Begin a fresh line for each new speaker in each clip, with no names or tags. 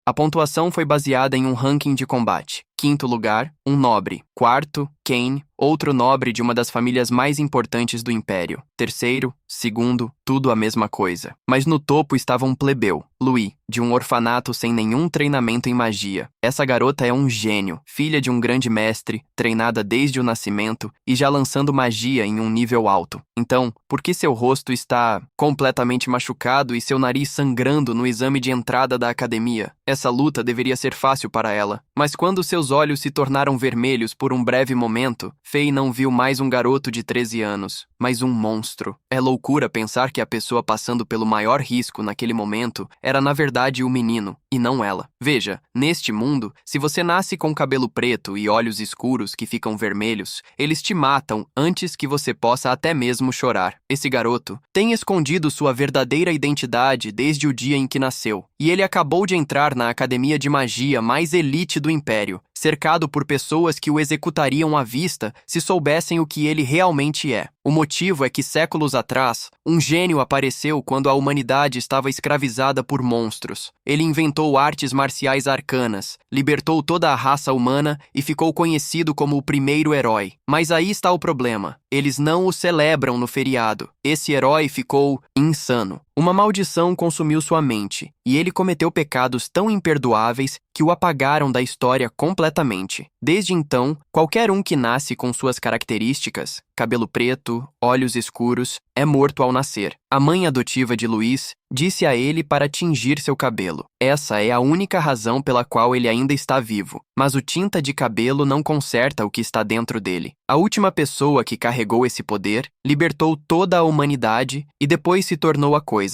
A pontuação foi baseada em um ranking de combate. Quinto lugar, um nobre. Quarto, Kane, outro nobre de uma das famílias mais importantes do Império. Terceiro, segundo, tudo a mesma coisa. Mas no topo estava um plebeu, Louis, de um orfanato sem nenhum treinamento em magia. Essa garota é um gênio, filha de um grande mestre, treinada desde o nascimento e já lançando magia em um nível alto. Então, por que seu rosto está completamente machucado e seu nariz sangrando no exame de entrada da academia? Essa luta deveria ser fácil para ela, mas quando seus olhos se tornaram vermelhos por um breve momento, Faye não viu mais um garoto de 13 anos, mas um monstro. É loucura pensar que a pessoa passando pelo maior risco naquele momento era na verdade o menino, e não ela. Veja, neste mundo, se você nasce com cabelo preto e olhos escuros que ficam vermelhos, eles te matam antes que você possa até mesmo chorar. Esse garoto tem escondido sua verdadeira identidade desde o dia em que nasceu, e ele acabou de entrar na academia de magia mais elite do Império, cercado por pessoas que o executariam à vista se soubessem o que ele realmente é. O motivo é que séculos atrás, um gênio apareceu quando a humanidade estava escravizada por monstros. Ele inventou artes marciais arcanas, libertou toda a raça humana e ficou conhecido como o primeiro herói. Mas aí está o problema. Eles não o celebram no feriado. Esse herói ficou insano. Uma maldição consumiu sua mente, e ele cometeu pecados tão imperdoáveis que o apagaram da história completamente. Desde então, qualquer um que nasce com suas características, cabelo preto, olhos escuros, é morto ao nascer. A mãe adotiva de Luiz disse a ele para tingir seu cabelo. Essa é a única razão pela qual ele ainda está vivo, mas o tinta de cabelo não conserta o que está dentro dele. A última pessoa que carregou esse poder libertou toda a humanidade e depois se tornou a coisa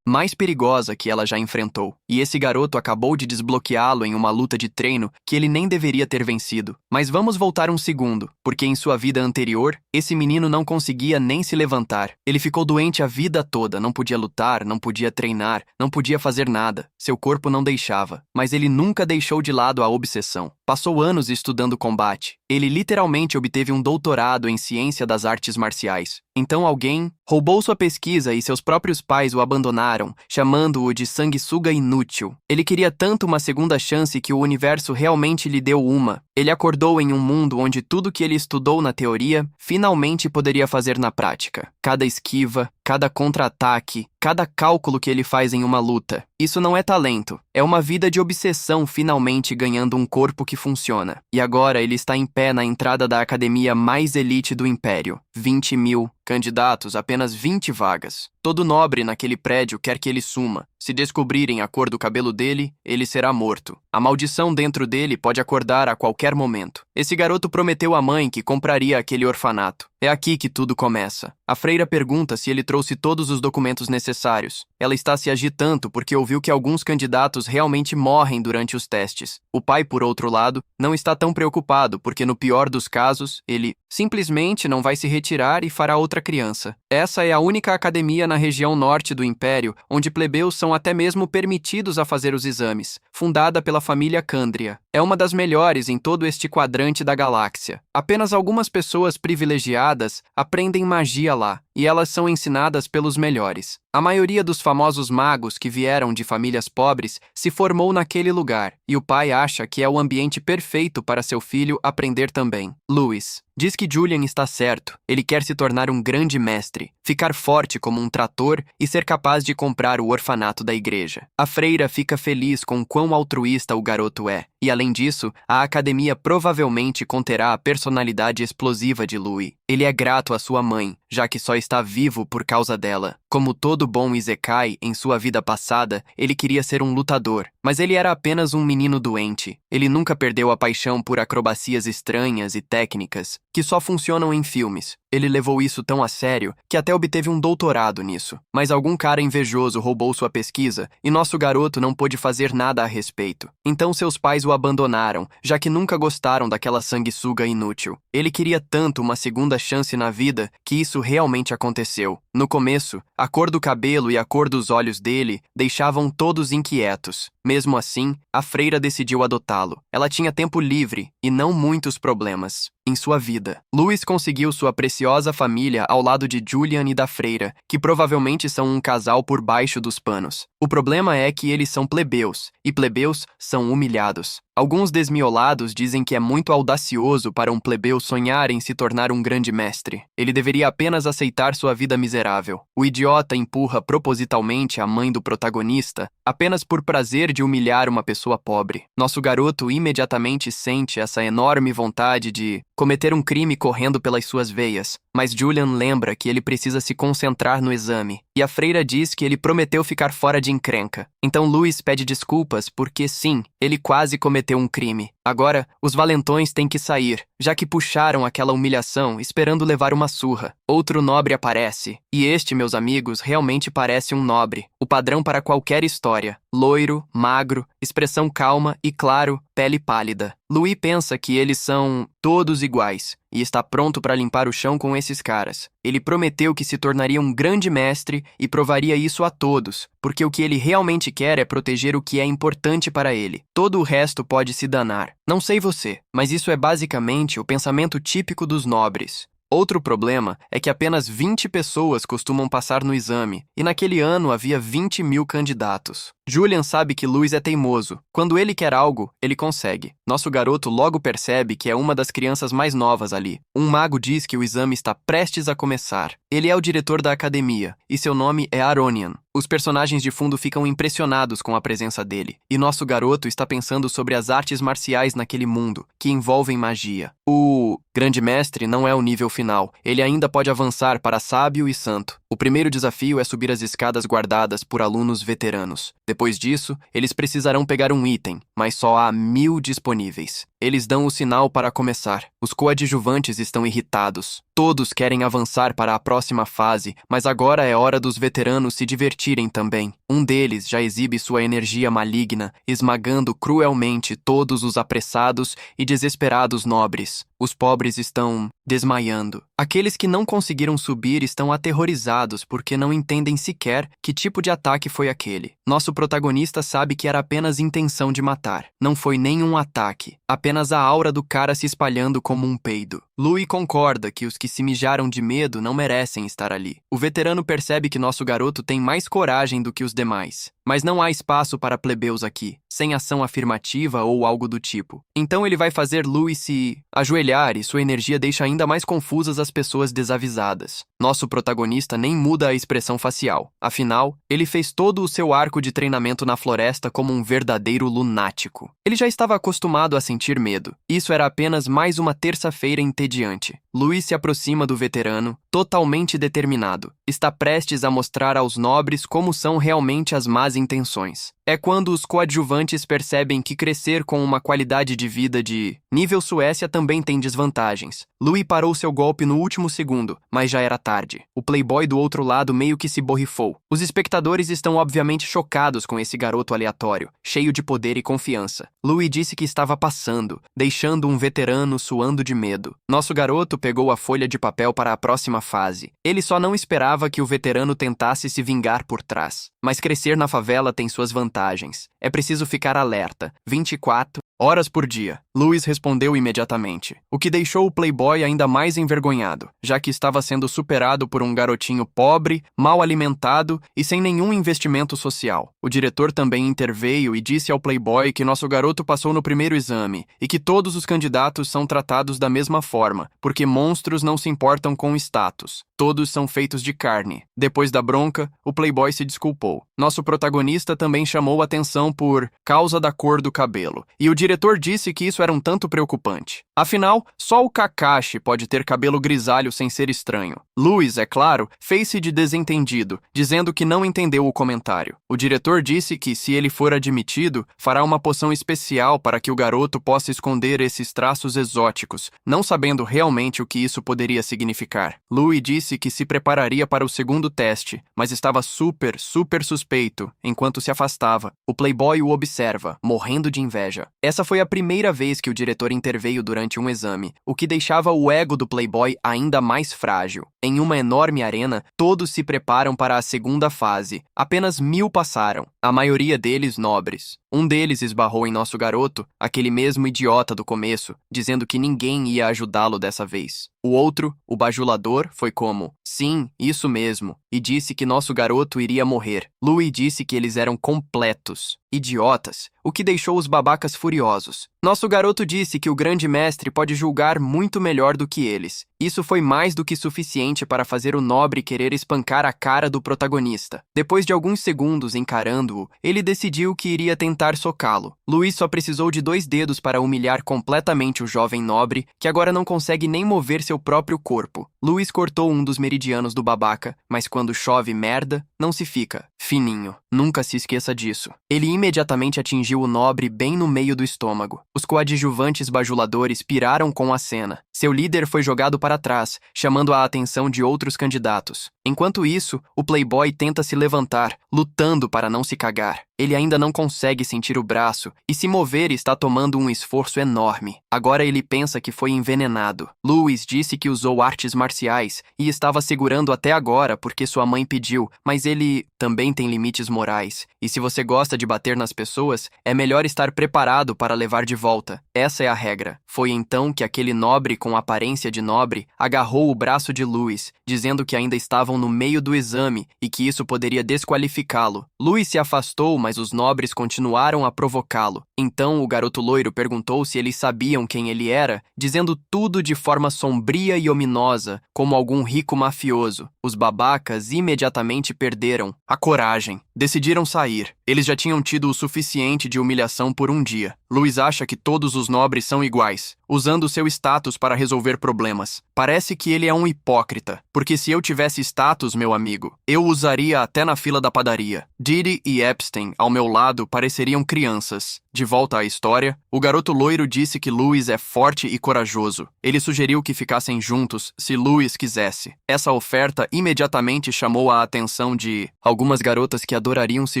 mais perigosa que ela já enfrentou. E esse garoto acabou de desbloqueá-lo em uma luta de treino que ele nem deveria ter vencido. Mas vamos voltar um segundo, porque em sua vida anterior, esse menino não conseguia nem se levantar. Ele ficou doente a vida toda, não podia lutar, não podia treinar, não podia fazer nada. Seu corpo não deixava, mas ele nunca deixou de lado a obsessão. Passou anos estudando combate. Ele literalmente obteve um doutorado em ciência das artes marciais. Então alguém roubou sua pesquisa e seus próprios pais o abandonaram, chamando-o de sanguessuga inútil. Ele queria tanto uma segunda chance que o universo realmente lhe deu uma. Ele acordou em um mundo onde tudo que ele estudou na teoria finalmente poderia fazer na prática. Cada esquiva, cada contra-ataque, cada cálculo que ele faz em uma luta. Isso não é talento, é uma vida de obsessão finalmente ganhando um corpo que funciona. E agora ele está em pé na entrada da academia mais elite do Império. 20.000 candidatos, apenas 20 vagas. Todo nobre naquele prédio quer que ele suma. Se descobrirem a cor do cabelo dele, ele será morto. A maldição dentro dele pode acordar a qualquer momento. Esse garoto prometeu à mãe que compraria aquele orfanato. É aqui que tudo começa. A freira pergunta se ele trouxe todos os documentos necessários. Ela está se agitando porque ouviu que alguns candidatos realmente morrem durante os testes. O pai, por outro lado, não está tão preocupado porque no pior dos casos, ele simplesmente não vai se retirar e fará outra criança. Essa é a única academia na região norte do Império onde plebeus são até mesmo permitidos a fazer os exames, fundada pela família Candria. É uma das melhores em todo este quadrante da galáxia. Apenas algumas pessoas privilegiadas aprendem magia lá, e elas são ensinadas pelos melhores. A maioria dos famosos magos que vieram de famílias pobres se formou naquele lugar, e o pai acha que é o ambiente perfeito para seu filho aprender também. Louis diz que Julian está certo. Ele quer se tornar um grande mestre, ficar forte como um trator e ser capaz de comprar o orfanato da igreja. A freira fica feliz com quão altruísta o garoto é, e além disso, a academia provavelmente conterá a personalidade explosiva de Louis. Ele é grato à sua mãe, já que só está vivo por causa dela. Como todo bom Isekai, em sua vida passada, ele queria ser um lutador, mas ele era apenas um menino doente. Ele nunca perdeu a paixão por acrobacias estranhas e técnicas, que só funcionam em filmes. Ele levou isso tão a sério que até obteve um doutorado nisso. Mas algum cara invejoso roubou sua pesquisa e nosso garoto não pôde fazer nada a respeito. Então seus pais o abandonaram, já que nunca gostaram daquela sanguessuga inútil. Ele queria tanto uma segunda chance na vida que isso realmente aconteceu. No começo, a cor do cabelo e a cor dos olhos dele deixavam todos inquietos. Mesmo assim, a freira decidiu adotá-lo. Ela tinha tempo livre e não muitos problemas em sua vida. Louis conseguiu sua preciosa família ao lado de Julian e da freira, que provavelmente são um casal por baixo dos panos. O problema é que eles são plebeus, e plebeus são humilhados. Alguns desmiolados dizem que é muito audacioso para um plebeu sonhar em se tornar um grande mestre. Ele deveria apenas aceitar sua vida miserável. O idiota empurra propositalmente a mãe do protagonista apenas por prazer de humilhar uma pessoa pobre. Nosso garoto imediatamente sente essa enorme vontade de cometer um crime correndo pelas suas veias, mas Julian lembra que ele precisa se concentrar no exame, e a freira diz que ele prometeu ficar fora de encrenca. Então Louis pede desculpas porque, sim, ele quase cometeu um crime. Agora, os valentões têm que sair, já que puxaram aquela humilhação esperando levar uma surra. Outro nobre aparece, e este, meus amigos, realmente parece um nobre. O padrão para qualquer história. Loiro, magro, expressão calma e, claro, pele pálida. Louis pensa que eles são todos iguais e está pronto para limpar o chão com esses caras. Ele prometeu que se tornaria um grande mestre e provaria isso a todos, porque o que ele realmente quer é proteger o que é importante para ele. Todo o resto pode se danar. Não sei você, mas isso é basicamente o pensamento típico dos nobres. Outro problema é que apenas 20 pessoas costumam passar no exame, e naquele ano havia 20.000 candidatos. Julian sabe que Louis é teimoso. Quando ele quer algo, ele consegue. Nosso garoto logo percebe que é uma das crianças mais novas ali. Um mago diz que o exame está prestes a começar. Ele é o diretor da academia, e seu nome é Aronian. Os personagens de fundo ficam impressionados com a presença dele, e nosso garoto está pensando sobre as artes marciais naquele mundo, que envolvem magia. O grande mestre não é o nível final, ele ainda pode avançar para sábio e santo. O primeiro desafio é subir as escadas guardadas por alunos veteranos. Depois disso, eles precisarão pegar um item, mas só há 1.000 disponíveis. Eles dão o sinal para começar. Os coadjuvantes estão irritados. Todos querem avançar para a próxima fase, mas agora é hora dos veteranos se divertirem também. Um deles já exibe sua energia maligna, esmagando cruelmente todos os apressados e desesperados nobres. Os pobres estão desmaiando. Aqueles que não conseguiram subir estão aterrorizados porque não entendem sequer que tipo de ataque foi aquele. Nosso protagonista sabe que era apenas intenção de matar. Não foi nenhum ataque, apenas a aura do cara se espalhando como um peido. Louis concorda que os que se mijaram de medo não merecem estar ali. O veterano percebe que nosso garoto tem mais coragem do que os demais. Mas não há espaço para plebeus aqui, sem ação afirmativa ou algo do tipo. Então ele vai fazer Louis se ajoelhar e sua energia deixa ainda mais confusas as pessoas desavisadas. Nosso protagonista nem muda a expressão facial. Afinal, ele fez todo o seu arco de treinamento na floresta como um verdadeiro lunático. Ele já estava acostumado a sentir medo. Isso era apenas mais uma terça-feira entediante. Louis se aproxima do veterano, totalmente determinado. Está prestes a mostrar aos nobres como são realmente as más intenções. É quando os coadjuvantes percebem que crescer com uma qualidade de vida de nível Suécia também tem desvantagens. Louis parou seu golpe no último segundo, mas já era tarde. O playboy do outro lado meio que se borrifou. Os espectadores estão obviamente chocados com esse garoto aleatório, cheio de poder e confiança. Louis disse que estava passando, deixando um veterano suando de medo. Nosso garoto pegou a folha de papel para a próxima fase. Ele só não esperava que o veterano tentasse se vingar por trás. Mas crescer na favela tem suas vantagens. É preciso ficar alerta. 24 horas por dia. Louis respondeu imediatamente, o que deixou o playboy ainda mais envergonhado, já que estava sendo superado por um garotinho pobre, mal alimentado e sem nenhum investimento social. O diretor também interveio e disse ao playboy que nosso garoto passou no primeiro exame e que todos os candidatos são tratados da mesma forma, porque monstros não se importam com status. Todos são feitos de carne. Depois da bronca, o playboy se desculpou. Nosso protagonista também chamou atenção por causa da cor do cabelo, e o diretor disse que isso era um tanto preocupante. Afinal, só o Kakashi pode ter cabelo grisalho sem ser estranho. Louis, é claro, fez-se de desentendido, dizendo que não entendeu o comentário. O diretor disse que, se ele for admitido, fará uma poção especial para que o garoto possa esconder esses traços exóticos, não sabendo realmente o que isso poderia significar. Louis disse que se prepararia para o segundo teste, mas estava super suspeito enquanto se afastava. O playboy o observa, morrendo de inveja. Essa foi a primeira vez que o diretor interveio durante um exame, o que deixava o ego do playboy ainda mais frágil. Em uma enorme arena, todos se preparam para a segunda fase. Apenas 1.000 passaram, a maioria deles nobres. Um deles esbarrou em nosso garoto, aquele mesmo idiota do começo, dizendo que ninguém ia ajudá-lo dessa vez. O outro, o bajulador, foi como, sim, isso mesmo, e disse que nosso garoto iria morrer. Louis disse que eles eram completos idiotas, o que deixou os babacas furiosos. Nosso garoto disse que o grande mestre pode julgar muito melhor do que eles. Isso foi mais do que suficiente para fazer o nobre querer espancar a cara do protagonista. Depois de alguns segundos encarando-o, ele decidiu que iria tentar socá-lo. Louis só precisou de 2 dedos para humilhar completamente o jovem nobre, que agora não consegue nem mover seu próprio corpo. Louis cortou um dos meridianos do babaca, mas quando chove merda, não se fica fininho. Nunca se esqueça disso. Ele imediatamente atingiu o nobre bem no meio do estômago. Os coadjuvantes bajuladores piraram com a cena. Seu líder foi jogado para trás, chamando a atenção de outros candidatos. Enquanto isso, o playboy tenta se levantar, lutando para não se cagar. Ele ainda não consegue sentir o braço e se mover está tomando um esforço enorme. Agora ele pensa que foi envenenado. Louis disse que usou artes marciais e estava segurando até agora porque sua mãe pediu, mas ele também tem limites morais. E se você gosta de bater nas pessoas, é melhor estar preparado para levar de volta. Essa é a regra. Foi então que aquele nobre com aparência de nobre agarrou o braço de Louis, dizendo que ainda estavam no meio do exame e que isso poderia desqualificá-lo. Louis se afastou, mas os nobres continuaram a provocá-lo. Então o garoto loiro perguntou se eles sabiam quem ele era, dizendo tudo de forma sombria e ominosa, como algum rico mafioso. Os babacas imediatamente perderam a coragem. Decidiram sair. Eles já tinham tido o suficiente de humilhação por um dia. Louis acha que todos os nobres são iguais, usando seu status para resolver problemas. Parece que ele é um hipócrita, porque se eu tivesse status, meu amigo, eu usaria até na fila da padaria. Diddy e Epstein, ao meu lado, pareceriam crianças. De volta à história, o garoto loiro disse que Louis é forte e corajoso. Ele sugeriu que ficassem juntos se Louis quisesse. Essa oferta imediatamente chamou a atenção de algumas garotas que adorariam se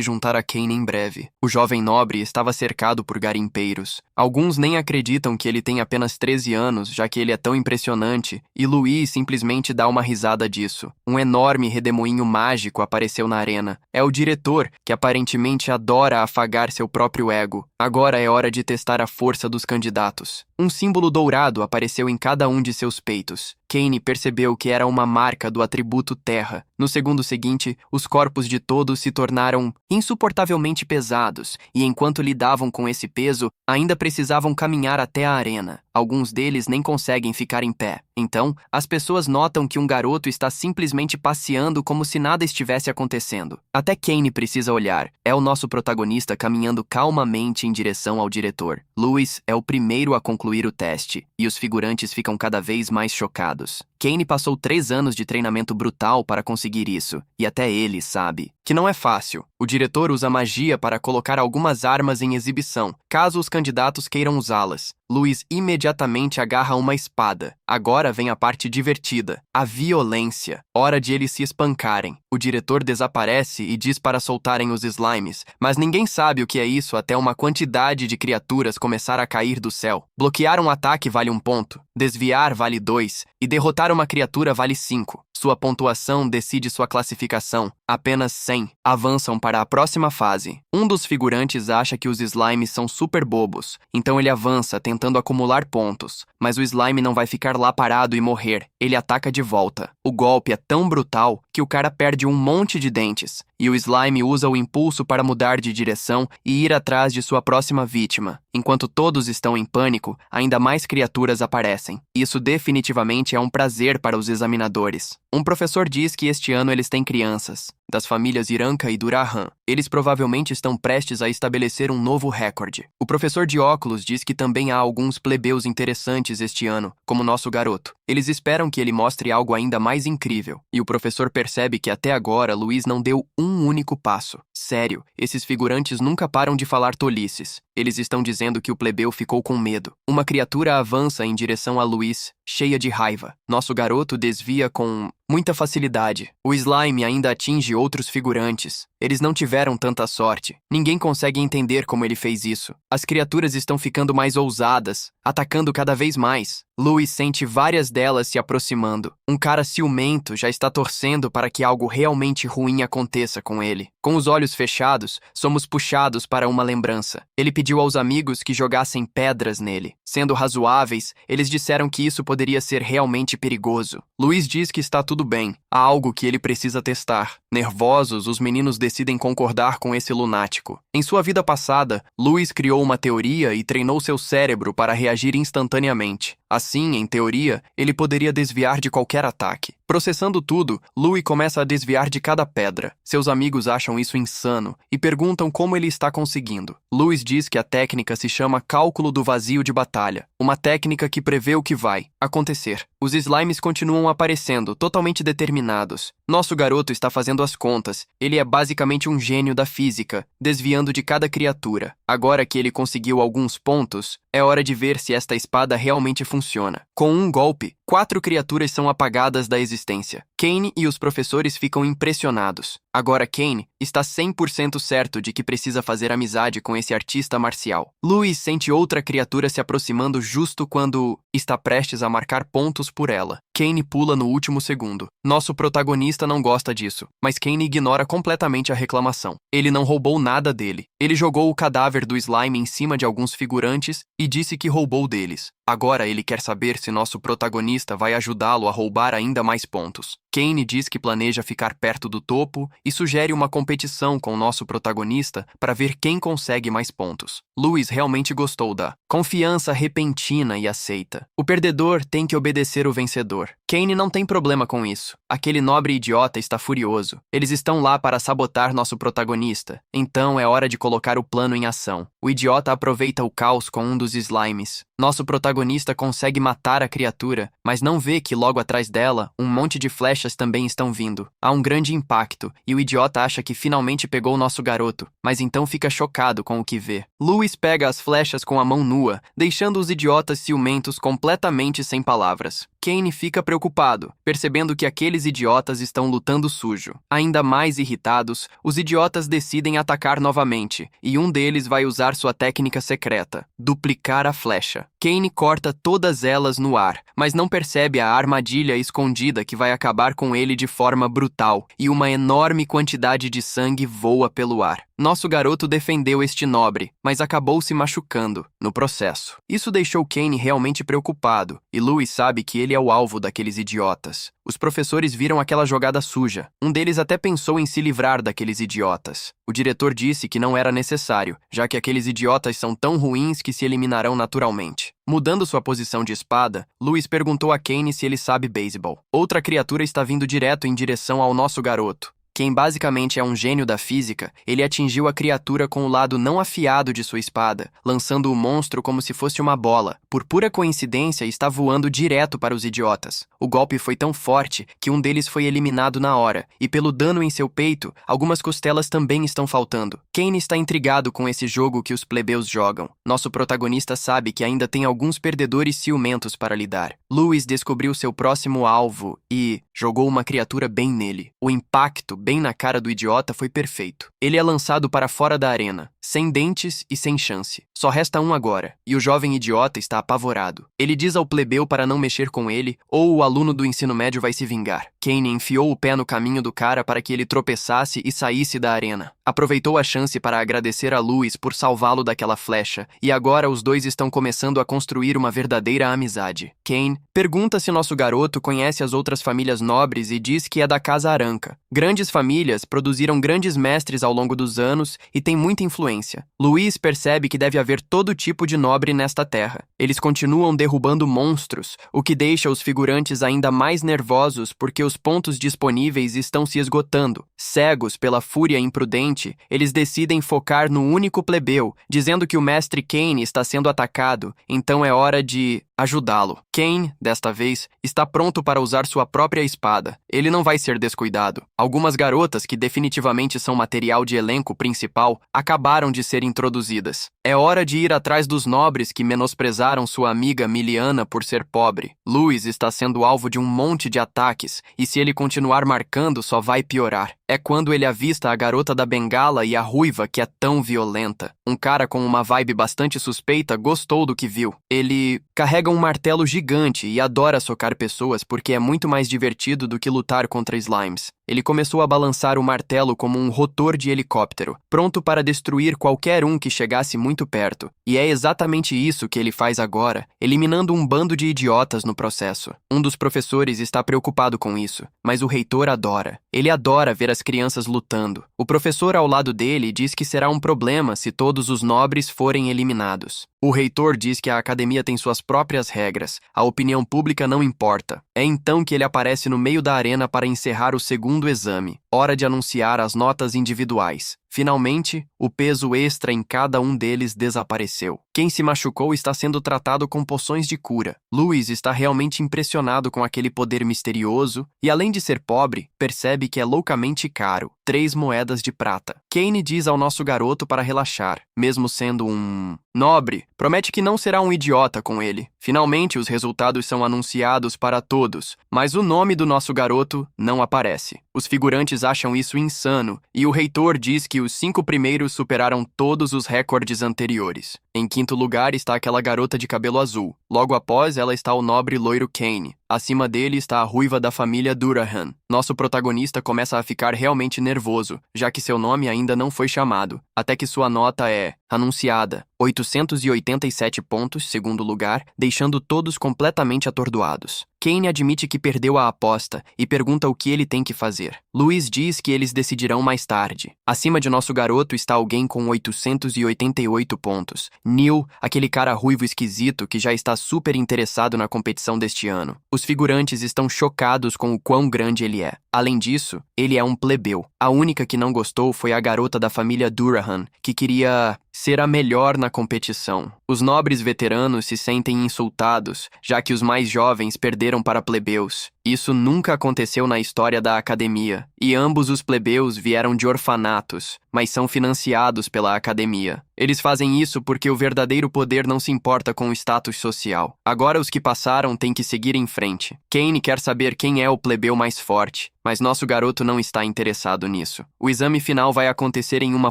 juntar a Kane em breve. O jovem nobre estava cercado por garimpeiros. Alguns nem acreditam que ele tem apenas 13 anos, já que ele é tão impressionante, e Louis simplesmente dá uma risada disso. Um enorme redemoinho mágico apareceu na arena. É o diretor, que aparentemente adora afagar seu próprio ego. Agora é hora de testar a força dos candidatos. Um símbolo dourado apareceu em cada um de seus peitos. Kane percebeu que era uma marca do atributo terra. No segundo seguinte, os corpos de todos se tornaram insuportavelmente pesados, e enquanto lidavam com esse peso, ainda precisavam caminhar até a arena. Alguns deles nem conseguem ficar em pé. Então, as pessoas notam que um garoto está simplesmente passeando como se nada estivesse acontecendo. Até Kane precisa olhar. É o nosso protagonista caminhando calmamente em direção ao diretor. Louis é o primeiro a concluir o teste, e os figurantes ficam cada vez mais chocados. Kane passou 3 anos de treinamento brutal para conseguir isso, e até ele sabe que não é fácil. O diretor usa magia para colocar algumas armas em exibição, caso os candidatos queiram usá-las. Louis imediatamente agarra uma espada. Agora vem a parte divertida, a violência. Hora de eles se espancarem. O diretor desaparece e diz para soltarem os slimes, mas ninguém sabe o que é isso até uma quantidade de criaturas começar a cair do céu. Bloquear um ataque vale 1 ponto, desviar vale 2 e derrotar uma criatura vale 5. Sua pontuação decide sua classificação. Apenas 100 avançam para a próxima fase. Um dos figurantes acha que os slimes são super bobos, então ele avança tentando acumular pontos. Mas o slime não vai ficar lá parado e morrer. Ele ataca de volta. O golpe é tão brutal que o cara perde um monte de dentes. E o slime usa o impulso para mudar de direção e ir atrás de sua próxima vítima. Enquanto todos estão em pânico, ainda mais criaturas aparecem. Isso definitivamente é um prazer para os examinadores. Um professor diz que este ano eles têm crianças, das famílias Iranka e Durahan. Eles provavelmente estão prestes a estabelecer um novo recorde. O professor de óculos diz que também há alguns plebeus interessantes este ano, como nosso garoto. Eles esperam que ele mostre algo ainda mais incrível. E o professor percebe que até agora Louis não deu um único passo. Sério, esses figurantes nunca param de falar tolices. Eles estão dizendo que o plebeu ficou com medo. Uma criatura avança em direção a Louis, cheia de raiva. Nosso garoto desvia com Muita facilidade. O slime ainda atinge outros figurantes. Eles não tiveram tanta sorte. Ninguém consegue entender como ele fez isso. As criaturas estão ficando mais ousadas, atacando cada vez mais. Louis sente várias delas se aproximando. Um cara ciumento já está torcendo para que algo realmente ruim aconteça com ele. Com os olhos fechados, somos puxados para uma lembrança. Ele pediu aos amigos que jogassem pedras nele. Sendo razoáveis, eles disseram que isso poderia ser realmente perigoso. Louis diz que está tudo bem. Há algo que ele precisa testar. Nervosos, os meninos decidem concordar com esse lunático. Em sua vida passada, Louis criou uma teoria e treinou seu cérebro para reagir instantaneamente. Assim, em teoria, ele poderia desviar de qualquer ataque. Processando tudo, Louis começa a desviar de cada pedra. Seus amigos acham isso insano e perguntam como ele está conseguindo. Louis diz que a técnica se chama cálculo do vazio de batalha, uma técnica que prevê o que vai acontecer. Os slimes continuam aparecendo, totalmente determinados. Nosso garoto está fazendo as contas. Ele é basicamente um gênio da física, desviando de cada criatura. Agora que ele conseguiu alguns pontos, é hora de ver se esta espada realmente funciona. Com um golpe, 4 criaturas são apagadas da existência. Kane e os professores ficam impressionados. Agora Kane está 100% certo de que precisa fazer amizade com esse artista marcial. Louis sente outra criatura se aproximando justo quando está prestes a marcar pontos por ela. Kane pula no último segundo. Nosso protagonista não gosta disso, mas Kane ignora completamente a reclamação. Ele não roubou nada dele. Ele jogou o cadáver do slime em cima de alguns figurantes e disse que roubou deles. Agora ele quer saber se nosso protagonista vai ajudá-lo a roubar ainda mais pontos. Kane diz que planeja ficar perto do topo e sugere uma competição com nosso protagonista para ver quem consegue mais pontos. Louis realmente gostou da confiança repentina e aceita. O perdedor tem que obedecer o vencedor. Kane não tem problema com isso. Aquele nobre idiota está furioso. Eles estão lá para sabotar nosso protagonista. Então é hora de colocar o plano em ação. O idiota aproveita o caos com um dos slimes. Nosso protagonista consegue matar a criatura, mas não vê que logo atrás dela, um monte de flechas também estão vindo. Há um grande impacto, e o idiota acha que finalmente pegou nosso garoto, mas então fica chocado com o que vê. Louis pega as flechas com a mão nua, deixando os idiotas ciumentos completamente sem palavras. Kane fica preocupado, percebendo que aqueles idiotas estão lutando sujo. Ainda mais irritados, os idiotas decidem atacar novamente, e um deles vai usar sua técnica secreta, duplicar a flecha. Kane corta todas elas no ar, mas não percebe a armadilha escondida que vai acabar com ele de forma brutal, e uma enorme quantidade de sangue voa pelo ar. Nosso garoto defendeu este nobre, mas acabou se machucando no processo. Isso deixou Kane realmente preocupado, e Louis sabe que ele é o alvo daqueles idiotas. Os professores viram aquela jogada suja. Um deles até pensou em se livrar daqueles idiotas. O diretor disse que não era necessário, já que aqueles idiotas são tão ruins que se eliminarão naturalmente. Mudando sua posição de espada, Louis perguntou a Kane se ele sabe beisebol. Outra criatura está vindo direto em direção ao nosso garoto. Quem basicamente é um gênio da física, ele atingiu a criatura com o lado não afiado de sua espada, lançando o monstro como se fosse uma bola. Por pura coincidência, está voando direto para os idiotas. O golpe foi tão forte que um deles foi eliminado na hora, e pelo dano em seu peito, algumas costelas também estão faltando. Kane está intrigado com esse jogo que os plebeus jogam. Nosso protagonista sabe que ainda tem alguns perdedores ciumentos para lidar. Louis descobriu seu próximo alvo e jogou uma criatura bem nele. O impacto bem na cara do idiota foi perfeito. Ele é lançado para fora da arena, sem dentes e sem chance. Só resta um agora, e o jovem idiota está apavorado. Ele diz ao plebeu para não mexer com ele, ou o aluno do ensino médio vai se vingar. Kane enfiou o pé no caminho do cara para que ele tropeçasse e saísse da arena. Aproveitou a chance para agradecer a Louis por salvá-lo daquela flecha, e agora os dois estão começando a construir uma verdadeira amizade. Kane pergunta se nosso garoto conhece as outras famílias nobres e diz que é da Casa Aranca. Grandes famílias produziram grandes mestres ao longo dos anos e têm muita influência. Louis percebe que deve haver todo tipo de nobre nesta terra. Eles continuam derrubando monstros, o que deixa os figurantes ainda mais nervosos porque os pontos disponíveis estão se esgotando. Cegos pela fúria imprudente, eles decidem focar no único plebeu, dizendo que o mestre Kane está sendo atacado, então é hora de ajudá-lo. Kane, desta vez, está pronto para usar sua própria espada. Ele não vai ser descuidado. Algumas garotas que definitivamente são material de elenco principal acabaram de ser introduzidas. É hora de ir atrás dos nobres que menosprezaram sua amiga Miliana por ser pobre. Louis está sendo alvo de um monte de ataques, e se ele continuar marcando, só vai piorar. É quando ele avista a garota da bengala e a ruiva que é tão violenta. Um cara com uma vibe bastante suspeita gostou do que viu. Ele carrega um martelo gigante e adora socar pessoas porque é muito mais divertido do que lutar contra slimes. Ele começou a balançar o martelo como um rotor de helicóptero, pronto para destruir qualquer um que chegasse muito perto. E é exatamente isso que ele faz agora, eliminando um bando de idiotas no processo. Um dos professores está preocupado com isso, mas o reitor adora. Ele adora ver as crianças lutando. O professor ao lado dele diz que será um problema se todos os nobres forem eliminados. O reitor diz que a academia tem suas próprias regras, a opinião pública não importa. É então que ele aparece no meio da arena para encerrar o segundo exame. Hora de anunciar as notas individuais. Finalmente, o peso extra em cada um deles desapareceu. Quem se machucou está sendo tratado com poções de cura. Louis está realmente impressionado com aquele poder misterioso e, além de ser pobre, percebe que é loucamente caro. 3 moedas de prata. Kane diz ao nosso garoto para relaxar, mesmo sendo um nobre, promete que não será um idiota com ele. Finalmente, os resultados são anunciados para todos, mas o nome do nosso garoto não aparece. Os figurantes acham isso insano, e o reitor diz que os 5 primeiros superaram todos os recordes anteriores. Em quinto lugar está aquela garota de cabelo azul. Logo após ela está o nobre loiro Kane. Acima dele está a ruiva da família Durahan. Nosso protagonista começa a ficar realmente nervoso, já que seu nome ainda não foi chamado, até que sua nota é anunciada. 887 pontos, segundo lugar, deixando todos completamente atordoados. Kane admite que perdeu a aposta e pergunta o que ele tem que fazer. Louis diz que eles decidirão mais tarde. Acima de nosso garoto está alguém com 888 pontos. Neil, aquele cara ruivo esquisito que já está super interessado na competição deste ano. Os figurantes estão chocados com o quão grande ele é. Além disso, ele é um plebeu. A única que não gostou foi a garota da família Durahan, que queria ser a melhor na competição. Os nobres veteranos se sentem insultados, já que os mais jovens perderam para plebeus. Isso nunca aconteceu na história da academia, e ambos os plebeus vieram de orfanatos, mas são financiados pela academia. Eles fazem isso porque o verdadeiro poder não se importa com o status social. Agora os que passaram têm que seguir em frente. Kane quer saber quem é o plebeu mais forte, mas nosso garoto não está interessado nisso. O exame final vai acontecer em uma